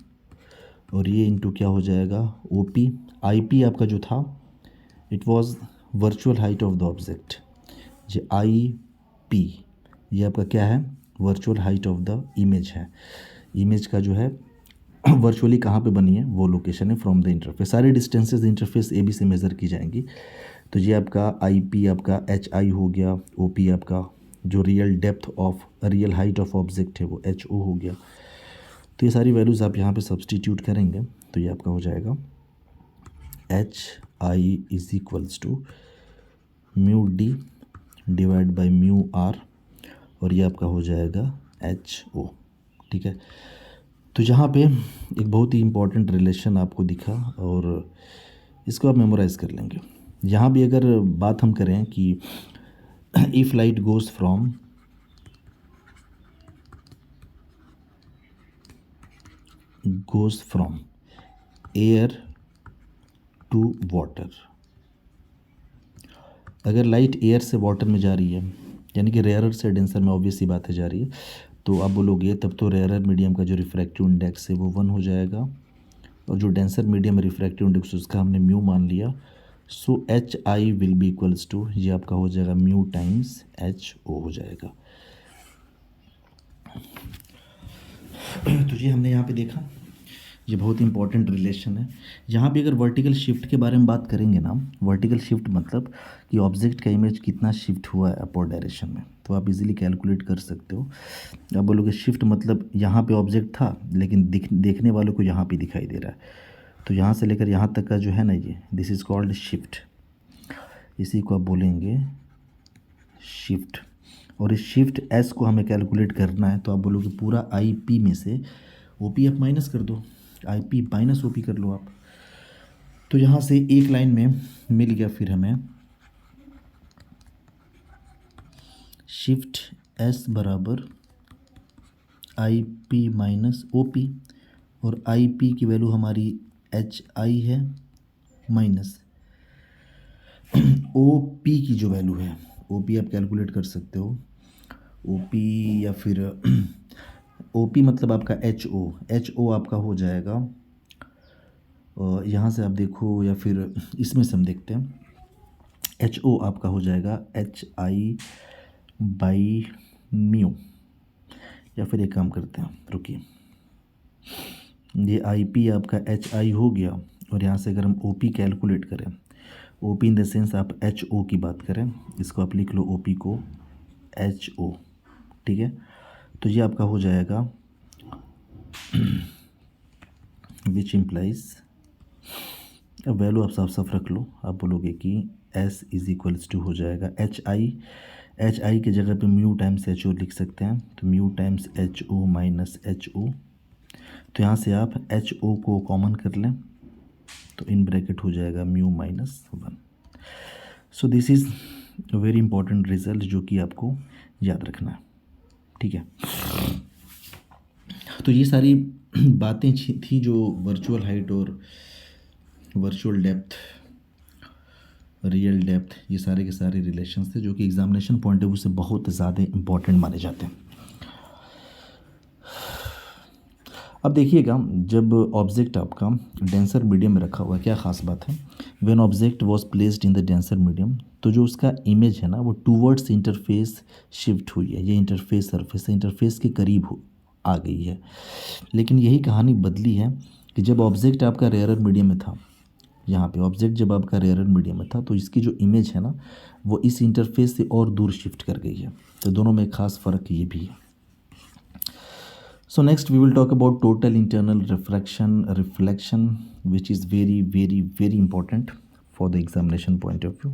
और ये इंटू क्या हो जाएगा ओ पी। आई पी आपका जो था it was virtual height of the object, जो आई पी ये आपका क्या है, virtual height of the image है, इमेज का जो है वर्चुअली कहाँ पे बनी है वो लोकेशन है फ्रॉम द इंटरफेस, सारी डिस्टेंसेस इंटरफेस ए बी से मेज़र की जाएंगी, तो ये आपका आई पी आपका एच आई हो गया, ओ पी आपका जो real depth of real height of object है वो एच ओ हो गया। तो ये सारी वैल्यूज़ आप यहाँ पे सब्सटीट्यूट करेंगे तो ये आपका हो जाएगा H I is equals to mu D divide by mu R, और ये आपका हो जाएगा एच ओ। ठीक है, तो यहाँ पे एक बहुत ही इम्पॉर्टेंट रिलेशन आपको दिखा, और इसको आप मेमोराइज़ कर लेंगे। यहाँ भी अगर बात हम करें कि if light goes from air to water, अगर लाइट एयर से वाटर में जा रही है, यानी कि रेयरर से डेंसर में, ऑब्वियस सी बात है जा रही है, तो आप बोलोगे तब तो रेयरर मीडियम का जो रिफ्रैक्टिव इंडेक्स है वो 1 हो जाएगा, और जो डेंसर मीडियम रिफ्रैक्टिव इंडेक्स उसका हमने म्यू मान लिया, so H I will be equals to, ये आपका हो जाएगा म्यू टाइम्स एच ओ हो जाएगा। तो ये हमने यहाँ पे देखा, ये बहुत इंपॉर्टेंट रिलेशन है। यहाँ पे अगर वर्टिकल शिफ्ट के बारे में बात करेंगे ना, वर्टिकल शिफ्ट मतलब कि ऑब्जेक्ट का इमेज कितना शिफ्ट हुआ है अपवर्ड डायरेक्शन में, तो आप इजीली कैलकुलेट कर सकते हो। आप बोलोगे शिफ्ट मतलब यहाँ पे ऑब्जेक्ट था लेकिन देखने वालों को यहाँ पे दिखाई दे रहा है, तो यहाँ से लेकर यहाँ तक का जो है ना, ये दिस इज़ कॉल्ड शिफ्ट, इसी को आप बोलेंगे शिफ्ट। और इस शिफ्ट एस को हमें कैलकुलेट करना है, तो आप बोलोगे पूरा आई पी में से ओ पी आप माइनस कर दो, I P minus O P कर लो आप, तो यहाँ से एक लाइन में मिल गया फिर हमें शिफ्ट एस बराबर I P minus O P, और आई पी की वैल्यू हमारी एच आई है माइनस ओ पी की जो वैल्यू है, ओ पी आप कैलकुलेट कर सकते हो, ओ पी या फिर ओ पी मतलब आपका एच ओ आपका हो जाएगा, यहाँ से आप देखो या फिर इसमें से हम देखते हैं, एच ओ आपका हो जाएगा एच आई बाई म्यू, या फिर एक काम करते हैं रुकिए, ये आई पी आपका एच आई हो गया, और यहाँ से अगर हम ओ पी कैलकुलेट करें, O P in the sense आप एच ओ की बात करें, इसको आप लिख लो ओ पी को एच ओ। ठीक है, तो ये आपका हो जाएगा विच इम्प्लाइज, अब वैल्यू आप साफ साफ रख लो। आप बोलोगे कि S इज इक्वल्स टू हो जाएगा एच आई की जगह पे म्यू टाइम्स एच ओ लिख सकते हैं, तो mu times H O minus H O. तो यहाँ से आप एच ओ को कॉमन कर लें, तो इन ब्रैकेट हो जाएगा mu minus 1। So this is very important result जो कि आपको याद रखना है, ठीक है। तो ये सारी बातें थी जो वर्चुअल हाइट और वर्चुअल डेप्थ, रियल डेप्थ, ये सारे के सारे रिलेशंस थे जो कि एग्जामिनेशन पॉइंट ऑफ व्यू से बहुत ज़्यादा इंपॉर्टेंट माने जाते हैं। अब देखिएगा, जब ऑब्जेक्ट आपका डेंसर मीडियम में रखा हुआ है, क्या ख़ास बात है, when object was placed in the denser medium, तो जो उसका इमेज है ना वो टूवर्ड्स इंटरफेस शिफ्ट हुई है। ये इंटरफेस सरफेस है, इंटरफेस के करीब आ गई है। लेकिन यही कहानी बदली है कि जब ऑब्जेक्ट आपका रेयरर मीडियम में था, यहाँ पे ऑब्जेक्ट जब आपका रेयरर मीडियम में था, तो इसकी जो इमेज है ना वो इस इंटरफेस से और दूर शिफ्ट कर गई है। तो दोनों में खास फ़र्क ये भी है। So next we will talk about total internal reflection which is very important for the examination point of view,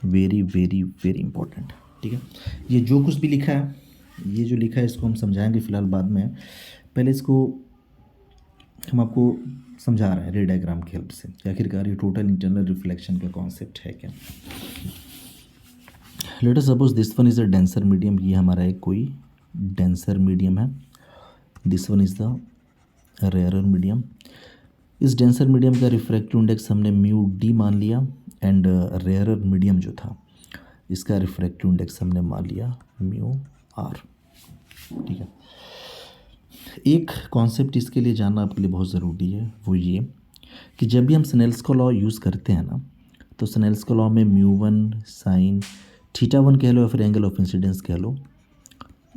very important, ठीक है। ये जो कुछ भी लिखा है, ये जो लिखा है इसको हम समझाएंगे फिलहाल बाद में। पहले इसको हम आपको समझा रहे हैं रे डायग्राम की हेल्प से कि आखिरकार ये टोटल इंटरनल रिफ्लेक्शन का कॉन्सेप्ट है क्या। Late us suppose this one is a denser medium, ये हमारा एक कोई डेंसर मीडियम है। This one is the rarer medium. इस डेंसर मीडियम का रिफ्रैक्टिव इंडेक्स हमने म्यू डी मान लिया, एंड रेयरर मीडियम जो था इसका रिफ्रैक्टिव इंडेक्स हमने मान लिया म्यू आर, ठीक है। एक कॉन्सेप्ट इसके लिए जानना आपके लिए बहुत ज़रूरी है, वो ये कि जब भी हम स्नेल्स का लॉ यूज़ करते हैं ना, तो स्नेल्स का लॉ में mu one sine theta one कह लो या फिर एंगल ऑफ इंसिडेंस कह लो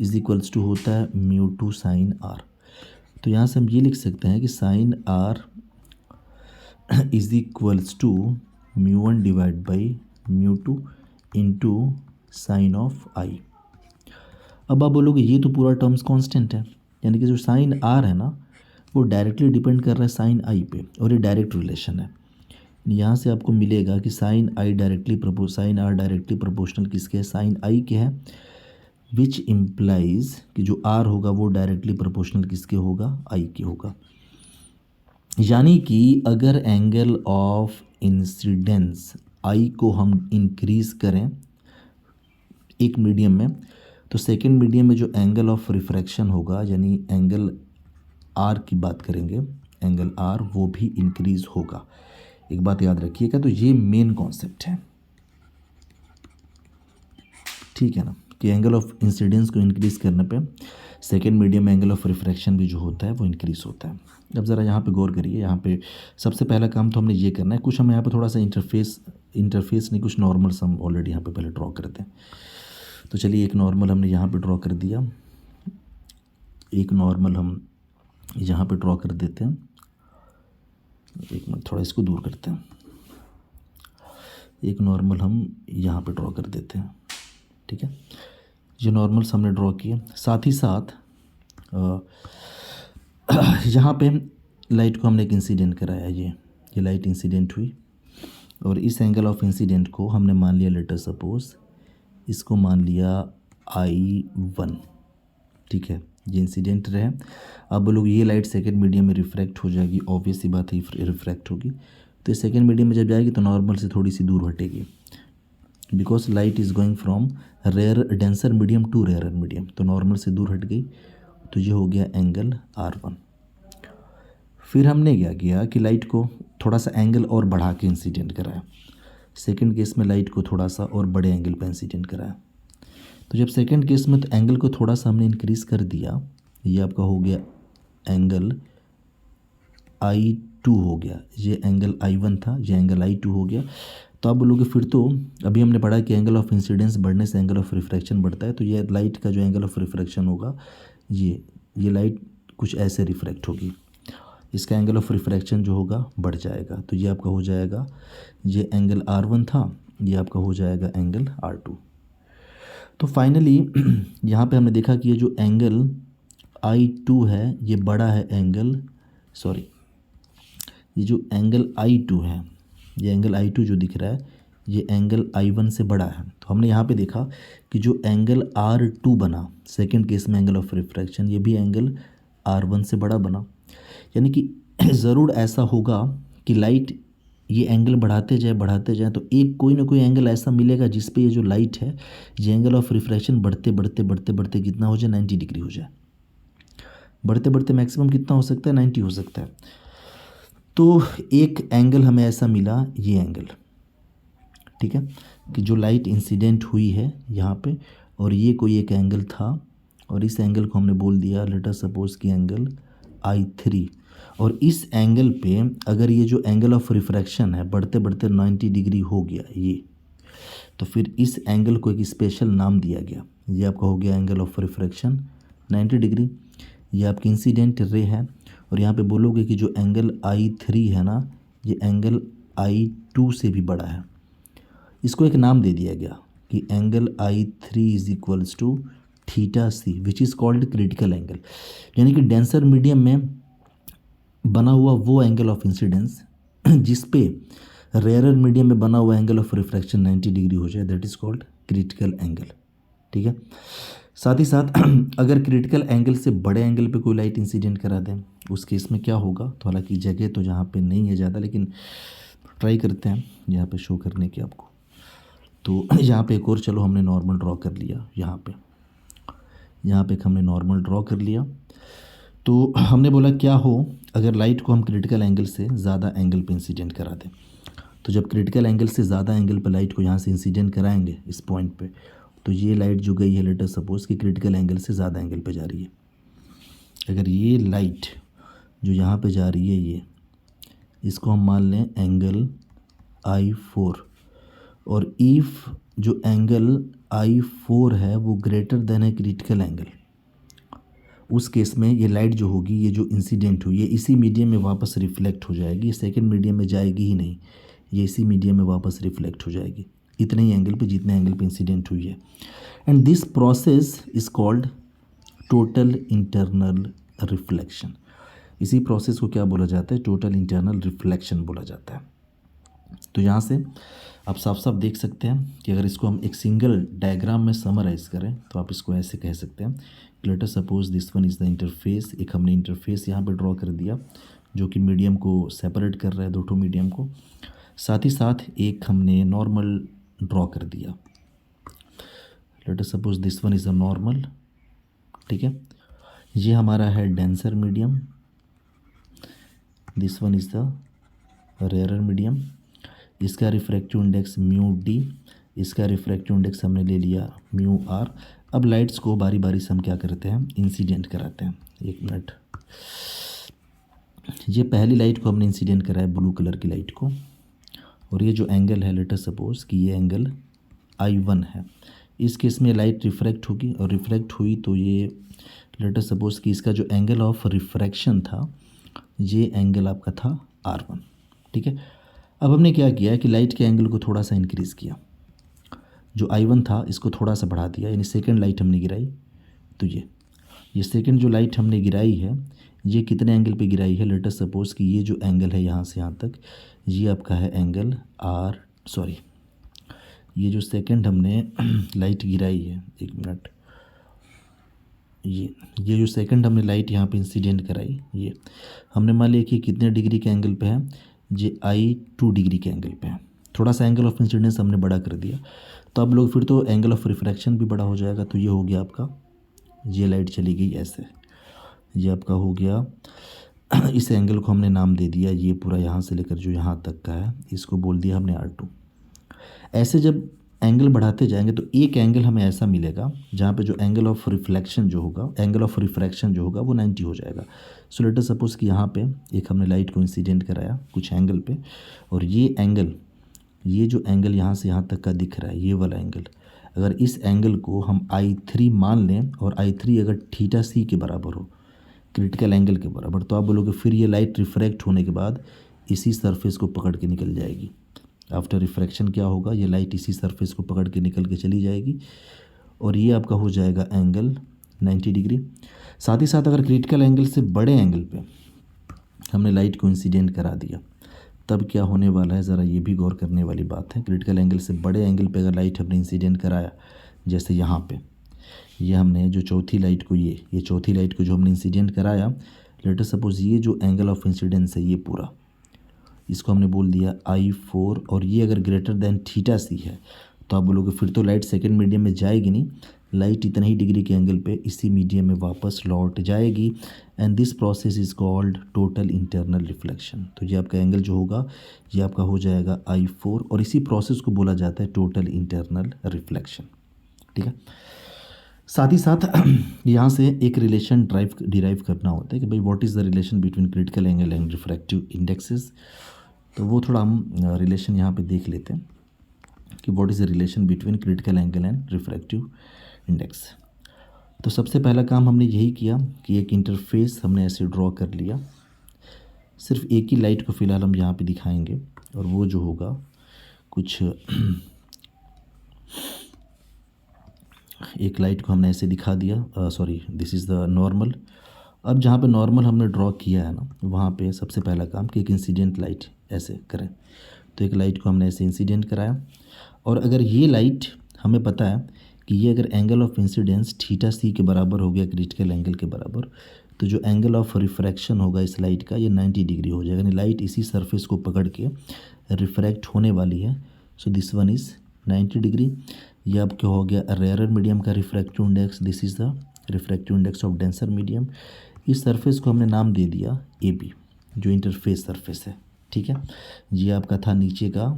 इज इक्वल्स टू होता है म्यू टू साइन आर। तो यहाँ से हम ये लिख सकते हैं कि sine R is equals to mu one divide by mu two into sine of I. अब आप बोलोगे ये तो पूरा टर्म्स कांस्टेंट है, यानी कि जो साइन आर है ना वो डायरेक्टली डिपेंड कर रहा है साइन आई पे, और ये डायरेक्ट रिलेशन है। यहाँ से आपको मिलेगा कि साइन आर डायरेक्टली प्रोपोर्शनल किसके है, साइन आई के है, विच इम्प्लाइज कि जो आर होगा वो डायरेक्टली प्रोपोर्शनल किसके होगा, आई के होगा। यानी कि अगर एंगल ऑफ इंसिडेंस आई को हम इंक्रीज़ करें एक मीडियम में, तो सेकेंड मीडियम में जो एंगल ऑफ रिफ्रैक्शन होगा, यानी एंगल आर की बात करेंगे, एंगल आर वो भी इंक्रीज़ होगा। एक बात याद रखिएगा, तो ये मेन कॉन्सेप्ट है, ठीक है ना, कि एंगल ऑफ इंसिडेंस को इंक्रीज़ करने पे सेकेंड मीडियम में एंगल ऑफ रिफ्रैक्शन भी जो होता है वो इंक्रीज़ होता है। अब ज़रा यहाँ पे गौर करिए, यहाँ पे सबसे पहला काम तो हमने ये करना है, कुछ हम यहाँ पे थोड़ा सा इंटरफेस नहीं, कुछ नॉर्मल हम ऑलरेडी यहाँ पे पहले ड्रॉ करते हैं। तो चलिए एक नॉर्मल हमने यहाँ पे ड्रॉ कर दिया, एक नॉर्मल हम यहाँ पे ड्रॉ कर देते हैं। एक मिनट, थोड़ा इसको दूर करते हैं। एक नॉर्मल हम यहाँ पे ड्रॉ कर देते हैं, ठीक है। ये नॉर्मल्स हमने ड्रॉ किए, साथ ही साथ यहाँ पे लाइट को हमने एक इंसिडेंट कराया, ये लाइट इंसिडेंट हुई, और इस एंगल ऑफ इंसिडेंट को हमने मान लिया, लेट अस सपोज इसको मान लिया I1, ठीक है, ये इंसिडेंट रहे। अब बोलोग ये लाइट सेकेंड मीडियम में रिफ्रैक्ट हो जाएगी, ऑब्वियस सी बात है रिफ्रैक्ट होगी, तो सेकेंड मीडियम में जब जाएगी तो नॉर्मल से थोड़ी सी दूर हटेगी, because light is going from denser medium to rarer medium, तो नॉर्मल से दूर हट गई, तो ये हो गया एंगल R1। फिर हमने क्या किया कि लाइट को थोड़ा सा एंगल और बढ़ा के इंसिडेंट कराया, सेकंड केस में लाइट को थोड़ा सा और बड़े एंगल पे इंसिडेंट कराया। तो जब सेकंड केस में तो एंगल को थोड़ा सा हमने इंक्रीज़ कर दिया, ये आपका हो गया एंगल I2 हो गया, ये एंगल I1 था, ये एंगल I2 हो गया। तो आप बोलोगे फिर तो अभी हमने पढ़ा कि एंगल ऑफ इंसिडेंस बढ़ने से एंगल ऑफ रिफ्रैक्शन बढ़ता है, तो ये लाइट का जो एंगल ऑफ रिफ्रैक्शन होगा, ये लाइट कुछ ऐसे रिफ्रैक्ट होगी, इसका एंगल ऑफ रिफ्रैक्शन जो होगा बढ़ जाएगा, तो ये आपका हो जाएगा, ये एंगल R1 था, ये आपका हो जाएगा एंगल R2। तो फाइनली यहाँ पे हमने देखा कि ये जो एंगल I2 है ये बड़ा है एंगल, सॉरी ये जो एंगल I2 है, ये एंगल I2 जो दिख रहा है ये एंगल I1 से बड़ा है। तो हमने यहाँ पे देखा कि जो एंगल R2 बना सेकंड केस में एंगल ऑफ रिफ्रैक्शन, ये भी एंगल R1 से बड़ा बना। यानी कि ज़रूर ऐसा होगा कि लाइट ये एंगल बढ़ाते जाए तो एक कोई ना कोई एंगल ऐसा मिलेगा जिस पे ये जो लाइट है ये एंगल ऑफ रिफ्रैक्शन बढ़ते कितना हो जाए, 90 डिग्री हो जाए। बढ़ते मैक्सिमम कितना हो सकता है, 90 हो सकता है। तो एक एंगल हमें ऐसा मिला, ये एंगल, ठीक है, कि जो लाइट इंसिडेंट हुई है यहाँ पे और ये कोई एक एंगल था और इस एंगल को हमने बोल दिया लेट अस सपोज कि एंगल I3। और इस एंगल पे अगर ये जो एंगल ऑफ रिफ्रैक्शन है बढ़ते 90 डिग्री हो गया ये, तो फिर इस एंगल को एक स्पेशल नाम दिया गया। ये आपका हो गया एंगल ऑफ रिफ्रैक्शन 90 डिग्री, ये आपकी इंसिडेंट रे है। और यहाँ पे बोलोगे कि जो एंगल I3 है ना ये एंगल I2 से भी बड़ा है, इसको एक नाम दे दिया गया कि angle I3 is equals to θc which is called critical angle. यानी कि डेंसर मीडियम में बना हुआ वो एंगल ऑफ इंसिडेंस जिस पे रेयरर मीडियम में बना हुआ एंगल ऑफ रिफ्रैक्शन 90 डिग्री हो जाए, that is called critical angle, ठीक है। साथ ही साथ अगर क्रिटिकल एंगल से बड़े एंगल पे कोई लाइट इंसिडेंट करा दें उस केस में क्या होगा, तो हालांकि जगह तो जहाँ पे नहीं है ज़्यादा, लेकिन ट्राई करते हैं यहाँ पे शो करने की आपको। तो यहाँ पे एक और चलो हमने नॉर्मल ड्रॉ कर लिया, यहाँ पे हमने नॉर्मल ड्रॉ कर लिया। तो हमने बोला क्या हो अगर लाइट को हम क्रिटिकल एंगल से ज़्यादा एंगल पे इंसिडेंट करा दें। तो जब क्रिटिकल एंगल से ज़्यादा एंगल पे लाइट को यहाँ से इंसिडेंट कराएंगे इस पॉइंट पे, तो ये लाइट जो गई है लेट अस सपोज कि क्रिटिकल एंगल से ज़्यादा एंगल पे जा रही है। अगर ये लाइट जो यहाँ पे जा रही है ये, इसको हम मान लें एंगल I4, और इफ़ जो एंगल I4 है वो ग्रेटर देन है क्रिटिकल एंगल, उस केस में ये लाइट जो होगी ये जो इंसिडेंट हुई है इसी मीडियम में वापस रिफ्लेक्ट हो जाएगी, ये सेकंड मीडियम में जाएगी ही नहीं, ये इसी मीडियम में वापस रिफ्लेक्ट हो जाएगी इतने ही एंगल पे जितने एंगल पे इंसिडेंट हुई है। And this process is called total internal reflection. इसी प्रोसेस को क्या बोला जाता है, टोटल इंटरनल रिफ्लेक्शन बोला जाता है। तो यहाँ से आप साफ साफ देख सकते हैं कि अगर इसको हम एक सिंगल डायग्राम में समराइज़ करें तो आप इसको ऐसे कह सकते हैं, late us suppose this one is the interface. एक हमने इंटरफेस यहाँ पे ड्रॉ कर दिया जो कि मीडियम को सेपरेट कर रहा है, दो मीडियम को। साथ ही साथ एक हमने नॉर्मल ड्रॉ कर दिया, late us suppose this one is the normal, ठीक है। ये हमारा है denser medium, this one is the rarer medium. इसका रिफ्रैक्टिव इंडेक्स μd, इसका रिफ्रैक्टिव इंडेक्स हमने ले लिया μr। अब लाइट्स को बारी बारी से हम क्या करते हैं, इंसिडेंट कराते हैं। एक मिनट, ये पहली लाइट को हमने इंसिडेंट कराया ब्लू कलर की लाइट को, और ये जो एंगल है लेट अस सपोज कि ये एंगल I1 है। इस केस में लाइट रिफ्रैक्ट होगी और रिफ्रैक्ट हुई तो ये लेट अस सपोज कि इसका जो एंगल ऑफ रिफ्रैक्शन था ये एंगल आपका था R1, ठीक है। अब हमने क्या किया कि लाइट के एंगल को थोड़ा सा इंक्रीज़ किया, जो I1 था इसको थोड़ा सा बढ़ा दिया, यानी सेकंड लाइट हमने गिराई। तो ये सेकंड जो लाइट हमने गिराई है ये कितने एंगल पे गिराई है, लेट अस सपोज कि ये जो एंगल है यहाँ से यहाँ तक ये आपका है एंगल ये जो सेकंड हमने लाइट गिराई है, एक मिनट, ये जो सेकंड हमने लाइट यहाँ पे इंसिडेंट कराई ये हमने मान लिया कि कितने डिग्री के एंगल पे है, ये I2 डिग्री के एंगल पे है। थोड़ा सा एंगल ऑफ इंसिडेंस हमने बड़ा कर दिया, तो अब लोग फिर तो एंगल ऑफ रिफ्रैक्शन भी बड़ा हो जाएगा। तो ये हो गया आपका, ये लाइट चली गई ऐसे, ये आपका हो गया। इस एंगल को हमने नाम दे दिया, ये पूरा यहाँ से लेकर जो यहाँ तक का है इसको बोल दिया हमने R2। ऐसे जब एंगल बढ़ाते जाएंगे तो एक एंगल हमें ऐसा मिलेगा जहाँ पे जो एंगल ऑफ रिफ्लेक्शन जो होगा, एंगल ऑफ रिफ्रैक्शन जो होगा वो 90 हो जाएगा। सो लेट अस सपोज कि यहाँ पे एक हमने लाइट को इंसिडेंट कराया कुछ एंगल पे, और ये जो एंगल यहाँ से यहाँ तक का दिख रहा है ये वाला एंगल, अगर इस एंगल को हम I3 मान लें और I3 अगर θc के बराबर हो, क्रिटिकल एंगल के बराबर, तो आप बोलोगे फिर ये लाइट रिफ्रैक्ट होने के बाद इसी सरफेस को पकड़ के निकल जाएगी। आफ्टर रिफ्रैक्शन क्या होगा, ये लाइट इसी सरफेस को पकड़ के निकल के चली जाएगी और ये आपका हो जाएगा एंगल 90 डिग्री। साथ ही साथ अगर क्रिटिकल एंगल से बड़े एंगल पे हमने लाइट को इंसिडेंट करा दिया तब क्या होने वाला है, ज़रा ये भी गौर करने वाली बात है। क्रिटिकल एंगल से बड़े एंगल पे अगर लाइट हमने इंसिडेंट कराया, जैसे यहाँ पे ये हमने जो चौथी लाइट को ये चौथी लाइट को जो हमने इंसिडेंट कराया, लेट अस सपोज ये जो एंगल ऑफ इंसिडेंस है ये पूरा, इसको हमने बोल दिया I4, और ये अगर ग्रेटर देन थीटा सी है तो आप बोलोगे फिर तो लाइट सेकंड मीडियम में जाएगी नहीं, लाइट इतना ही डिग्री के एंगल पे इसी मीडियम में वापस लौट जाएगी, and this process is called total internal reflection. तो ये आपका एंगल जो होगा ये आपका हो जाएगा I4, और इसी प्रोसेस को बोला जाता है टोटल इंटरनल रिफ्लेक्शन। ठीक है, साथ ही साथ यहाँ से एक रिलेशन डिराइव करना होता है कि भाई what is the relation between critical angle and refractive indexes. तो वो थोड़ा हम रिलेशन यहाँ पे देख लेते हैं कि what is the relation between critical angle and refractive index. तो सबसे पहला काम हमने यही किया कि एक इंटरफेस हमने ऐसे ड्रॉ कर लिया। सिर्फ एक ही लाइट को फ़िलहाल हम यहाँ पे दिखाएंगे, और वो जो होगा कुछ एक लाइट को हमने ऐसे दिखा दिया, sorry this is the normal. अब जहाँ पे नॉर्मल हमने ड्रॉ किया है ना, वहाँ पे सबसे पहला काम कि एक इंसिडेंट लाइट ऐसे करें। तो एक लाइट को हमने ऐसे इंसिडेंट कराया, और अगर ये लाइट हमें पता है कि ये अगर एंगल ऑफ इंसिडेंस थीटा सी के बराबर हो गया, क्रिटिकल एंगल के बराबर, तो जो एंगल ऑफ रिफ्रैक्शन होगा इस लाइट का ये 90 डिग्री हो जाएगा, यानी लाइट इसी सरफेस को पकड़ के रिफ्रैक्ट होने वाली है। So this one is 90 degree. ये अब क्या हो गया, रेयरर मीडियम का refractive index, this is the refractive index of denser medium. इस सरफेस को हमने नाम दे दिया AB, जो इंटरफेस सरफेस है। ठीक है, ये आपका था नीचे का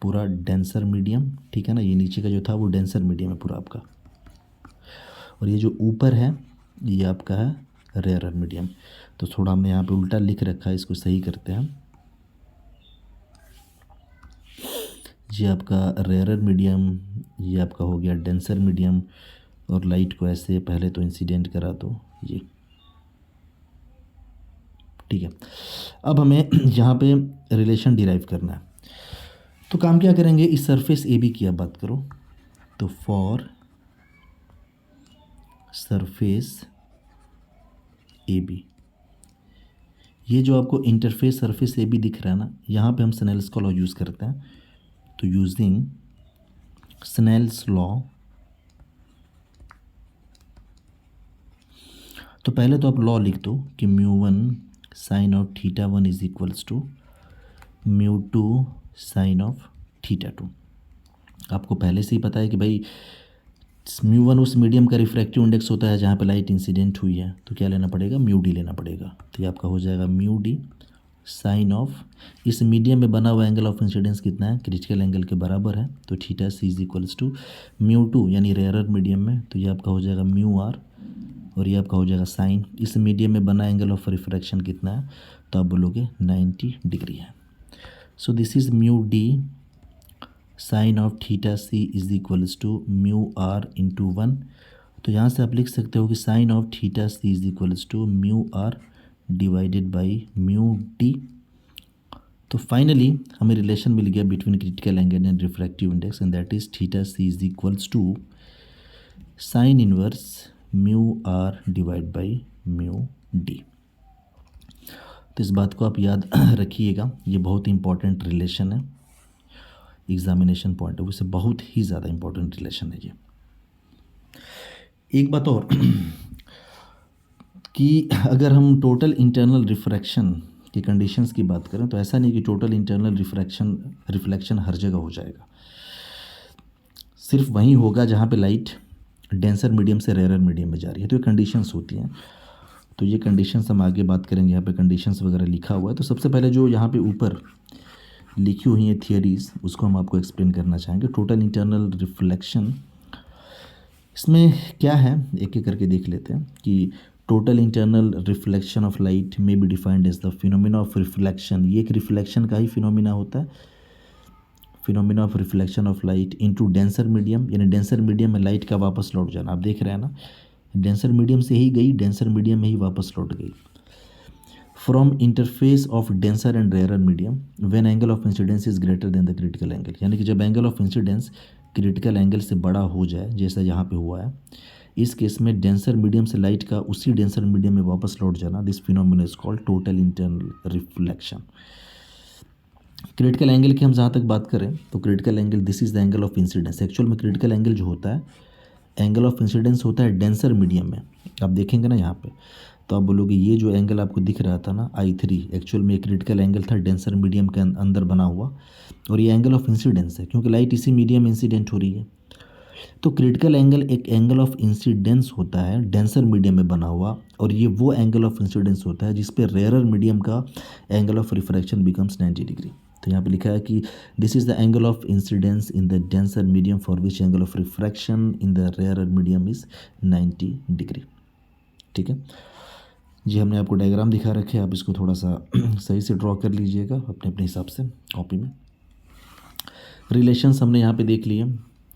पूरा डेंसर मीडियम, ठीक है ना, ये नीचे का जो था वो डेंसर मीडियम है पूरा आपका, और ये जो ऊपर है ये आपका है रेयरर मीडियम। तो थोड़ा हमने यहाँ पे उल्टा लिख रखा है, इसको सही करते हैं। ये आपका रेयरर मीडियम, ये आपका हो गया डेंसर मीडियम, और लाइट को ऐसे पहले तो इंसिडेंट करा दो ये। ठीक है, अब हमें यहाँ पे रिलेशन डिराइव करना है। तो काम क्या करेंगे, इस सरफेस AB की आप बात करो, तो फॉर सरफेस AB, ये जो आपको इंटरफेस सरफेस AB दिख रहा है ना, यहाँ पे हम स्नेल्स का लॉ यूज़ करते हैं। तो यूजिंग स्नेल्स लॉ, तो पहले तो आप लॉ लिख दो कि μ1 sine of theta 1 is equals to μ2 sine of theta 2। आपको पहले से ही पता है कि भाई μ1 उस मीडियम का रिफ्रैक्टिव इंडेक्स होता है जहाँ पे लाइट इंसिडेंट हुई है, तो क्या लेना पड़ेगा, μd लेना पड़ेगा। तो ये आपका हो जाएगा μd साइन ऑफ, इस मीडियम में बना हुआ एंगल ऑफ इंसिडेंस कितना है, क्रिटिकल एंगल के बराबर है, तो theta C is equals to μ2 यानी रेयरर मीडियम में, तो ये आपका हो जाएगा μr, और ये आपका हो जाएगा साइन, इस मीडियम में बना एंगल ऑफ रिफ्रैक्शन कितना है, तो आप बोलोगे 90 डिग्री है। So this is μd sine of theta C is equals to μr into 1। तो यहाँ से आप लिख सकते हो कि sine of theta C is equals to μr divided by μd। तो फाइनली हमें रिलेशन मिल गया between critical angle and refractive index, and that is theta C is equals to sine inverse μr divide by μd। तो इस बात को आप याद रखिएगा, ये बहुत ही इंपॉर्टेंट रिलेशन है, एग्जामिनेशन पॉइंट ऑफ व्यू से बहुत ही ज़्यादा इंपॉर्टेंट रिलेशन है ये। एक बात और कि अगर हम टोटल इंटरनल रिफ्रैक्शन की कंडीशंस की बात करें, तो ऐसा नहीं कि टोटल इंटरनल रिफ्लेक्शन हर जगह हो जाएगा, सिर्फ वहीं होगा जहाँ पे लाइट डेंसर मीडियम से रेयरर मीडियम में जा रही है, तो ये कंडीशंस होती हैं। तो ये कंडीशंस हम आगे बात करेंगे, यहाँ पे कंडीशंस वगैरह लिखा हुआ है। तो सबसे पहले जो यहाँ पे ऊपर लिखी हुई है थियरीज़, उसको हम आपको एक्सप्लेन करना चाहेंगे। टोटल इंटरनल रिफ्लेक्शन, इसमें क्या है एक एक करके देख लेते हैं कि total internal reflection of light में be defined as the phenomena of reflection. ये एक रिफ्लेक्शन का ही फिनोमिना होता है, phenomena of reflection of light into denser medium, यानी डेंसर मीडियम में लाइट का वापस लौट जाना। आप देख रहे हैं ना, डेंसर मीडियम से ही गई, डेंसर मीडियम में ही वापस लौट गई। From interface of denser and rarer medium when angle of incidence is greater than the critical angle, यानी कि जब angle of incidence critical angle से बड़ा हो जाए, जैसा यहाँ पे हुआ है, इस केस में डेंसर मीडियम से लाइट का उसी डेंसर मीडियम में वापस लौट जाना, this phenomena is called total internal reflection. Critical angle की हम जहाँ तक बात करें तो critical angle this is the angle of incidence. Actual में क्रिटिकल एंगल जो होता है, एंगल ऑफ इंसिडेंस होता है डेंसर मीडियम में। आप देखेंगे ना यहाँ पे, तो आप बोलोगे ये जो एंगल आपको दिख रहा था ना I3, एक्चुअल में ये क्रिटिकल एंगल था डेंसर मीडियम के अंदर बना हुआ, और ये एंगल ऑफ इंसिडेंस है क्योंकि लाइट इसी मीडियम में इंसिडेंट हो रही है। तो क्रिटिकल एंगल एक एंगल ऑफ इंसिडेंस होता है डेंसर मीडियम में बना हुआ, और ये वो एंगल ऑफ इंसिडेंस होता है जिस पे रेयरर मीडियम का angle of refraction becomes 90 degree. तो यहाँ पे लिखा है कि this is the angle of incidence in the denser medium for which angle of refraction in the rarer medium is 90 degree. ठीक है जी, हमने आपको डायग्राम दिखा रखे, आप इसको थोड़ा सा सही से ड्रॉ कर लीजिएगा अपने अपने हिसाब से कॉपी में। रिलेशंस हमने यहाँ पे देख लिए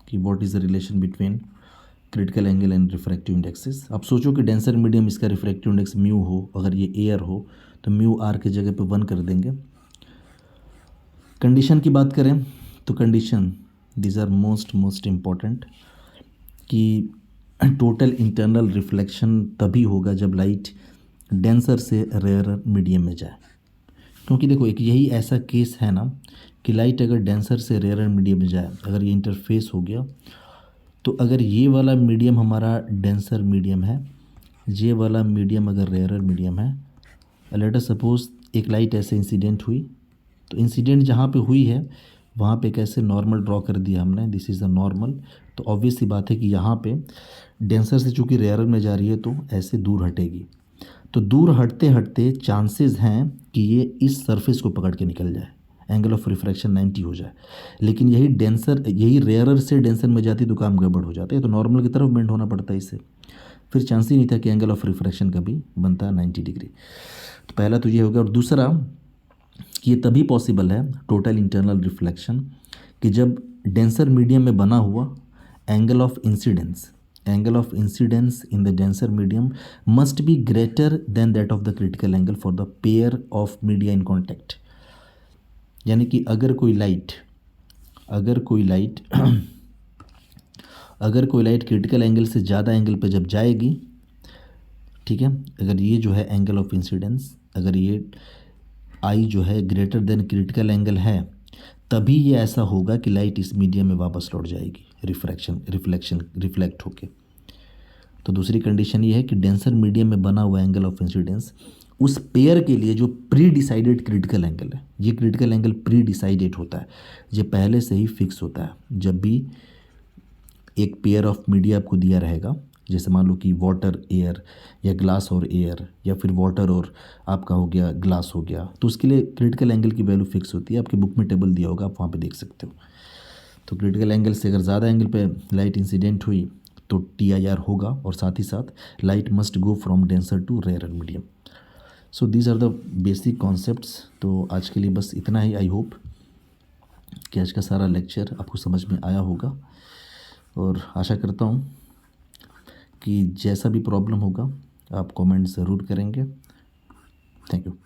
कि what is the relation between critical angle and refractive indexes. अब सोचो कि डेंसर मीडियम इसका रिफ्रैक्टिव इंडेक्स म्यू हो, अगर ये एयर हो तो म्यू आर की जगह पे 1 कर देंगे। कंडीशन की बात करें तो condition these are most important कि टोटल इंटरनल रिफ्लेक्शन तभी होगा जब लाइट डेंसर से रेयरर मीडियम में जाए। क्योंकि देखो एक यही ऐसा केस है ना कि लाइट अगर डेंसर से रेयरर मीडियम में जाए, अगर ये इंटरफेस हो गया, तो अगर ये वाला मीडियम हमारा डेंसर मीडियम है, ये वाला मीडियम अगर रेयरर मीडियम है, लेट अस सपोज एक लाइट ऐसे इंसिडेंट हुई, तो इंसिडेंट जहाँ पे हुई है वहाँ पे कैसे नॉर्मल ड्रॉ कर दिया हमने, दिस इज़ द नॉर्मल। तो ऑब्वियस सी बात है कि यहाँ पे डेंसर से चूँकि रेयरर में जा रही है तो ऐसे दूर हटेगी, तो दूर हटते हटते चांसेस हैं कि ये इस सरफेस को पकड़ के निकल जाए, एंगल ऑफ रिफ्रैक्शन 90 हो जाए। लेकिन यही रेयरर से डेंसर में जाती तो काम गड़बड़ हो जाता है, तो नॉर्मल की तरफ बेंड होना पड़ता है इससे, फिर चांस ही नहीं था कि एंगल ऑफ रिफ्रैक्शन कभी बनता 90 डिग्री। तो पहला तो ये हो गया। और दूसरा कि ये तभी पॉसिबल है टोटल इंटरनल रिफ्लेक्शन कि जब डेंसर मीडियम में बना हुआ angle of incidence in the denser medium must be greater than that of the critical angle for the pair of media in contact। यानी कि अगर कोई लाइट क्रिटिकल एंगल से ज़्यादा एंगल पे जब जाएगी, ठीक है, अगर ये जो है एंगल ऑफ इंसिडेंस, अगर ये आई जो है ग्रेटर देन क्रिटिकल एंगल है, तभी ये ऐसा होगा कि लाइट इस मीडियम में वापस लौट जाएगी रिफ्लेक्ट होके। तो दूसरी कंडीशन ये है कि डेंसर मीडियम में बना हुआ एंगल ऑफ इंसिडेंस उस पेयर के लिए जो प्री डिसाइडेड क्रिटिकल एंगल है, ये क्रिटिकल एंगल प्री डिसाइडेड होता है, ये पहले से ही फिक्स होता है। जब भी एक पेयर ऑफ मीडिया आपको दिया रहेगा, जैसे मान लो कि वाटर एयर या ग्लास और एयर, या फिर वाटर और आपका हो गया ग्लास हो गया, तो उसके लिए क्रिटिकल एंगल की वैल्यू फिक्स होती है। आपके बुक में टेबल दिया होगा, आप वहाँ पे देख सकते हो। तो क्रिटिकल एंगल से अगर ज़्यादा एंगल पे लाइट इंसिडेंट हुई तो TIR होगा, और साथ ही साथ light must go from denser to rarer medium. So these are the basic concepts. तो आज के लिए बस इतना ही। आई होप कि आज का सारा लेक्चर आपको समझ में आया होगा, और आशा करता हूँ कि जैसा भी प्रॉब्लम होगा आप कमेंट ज़रूर करेंगे। Thank you.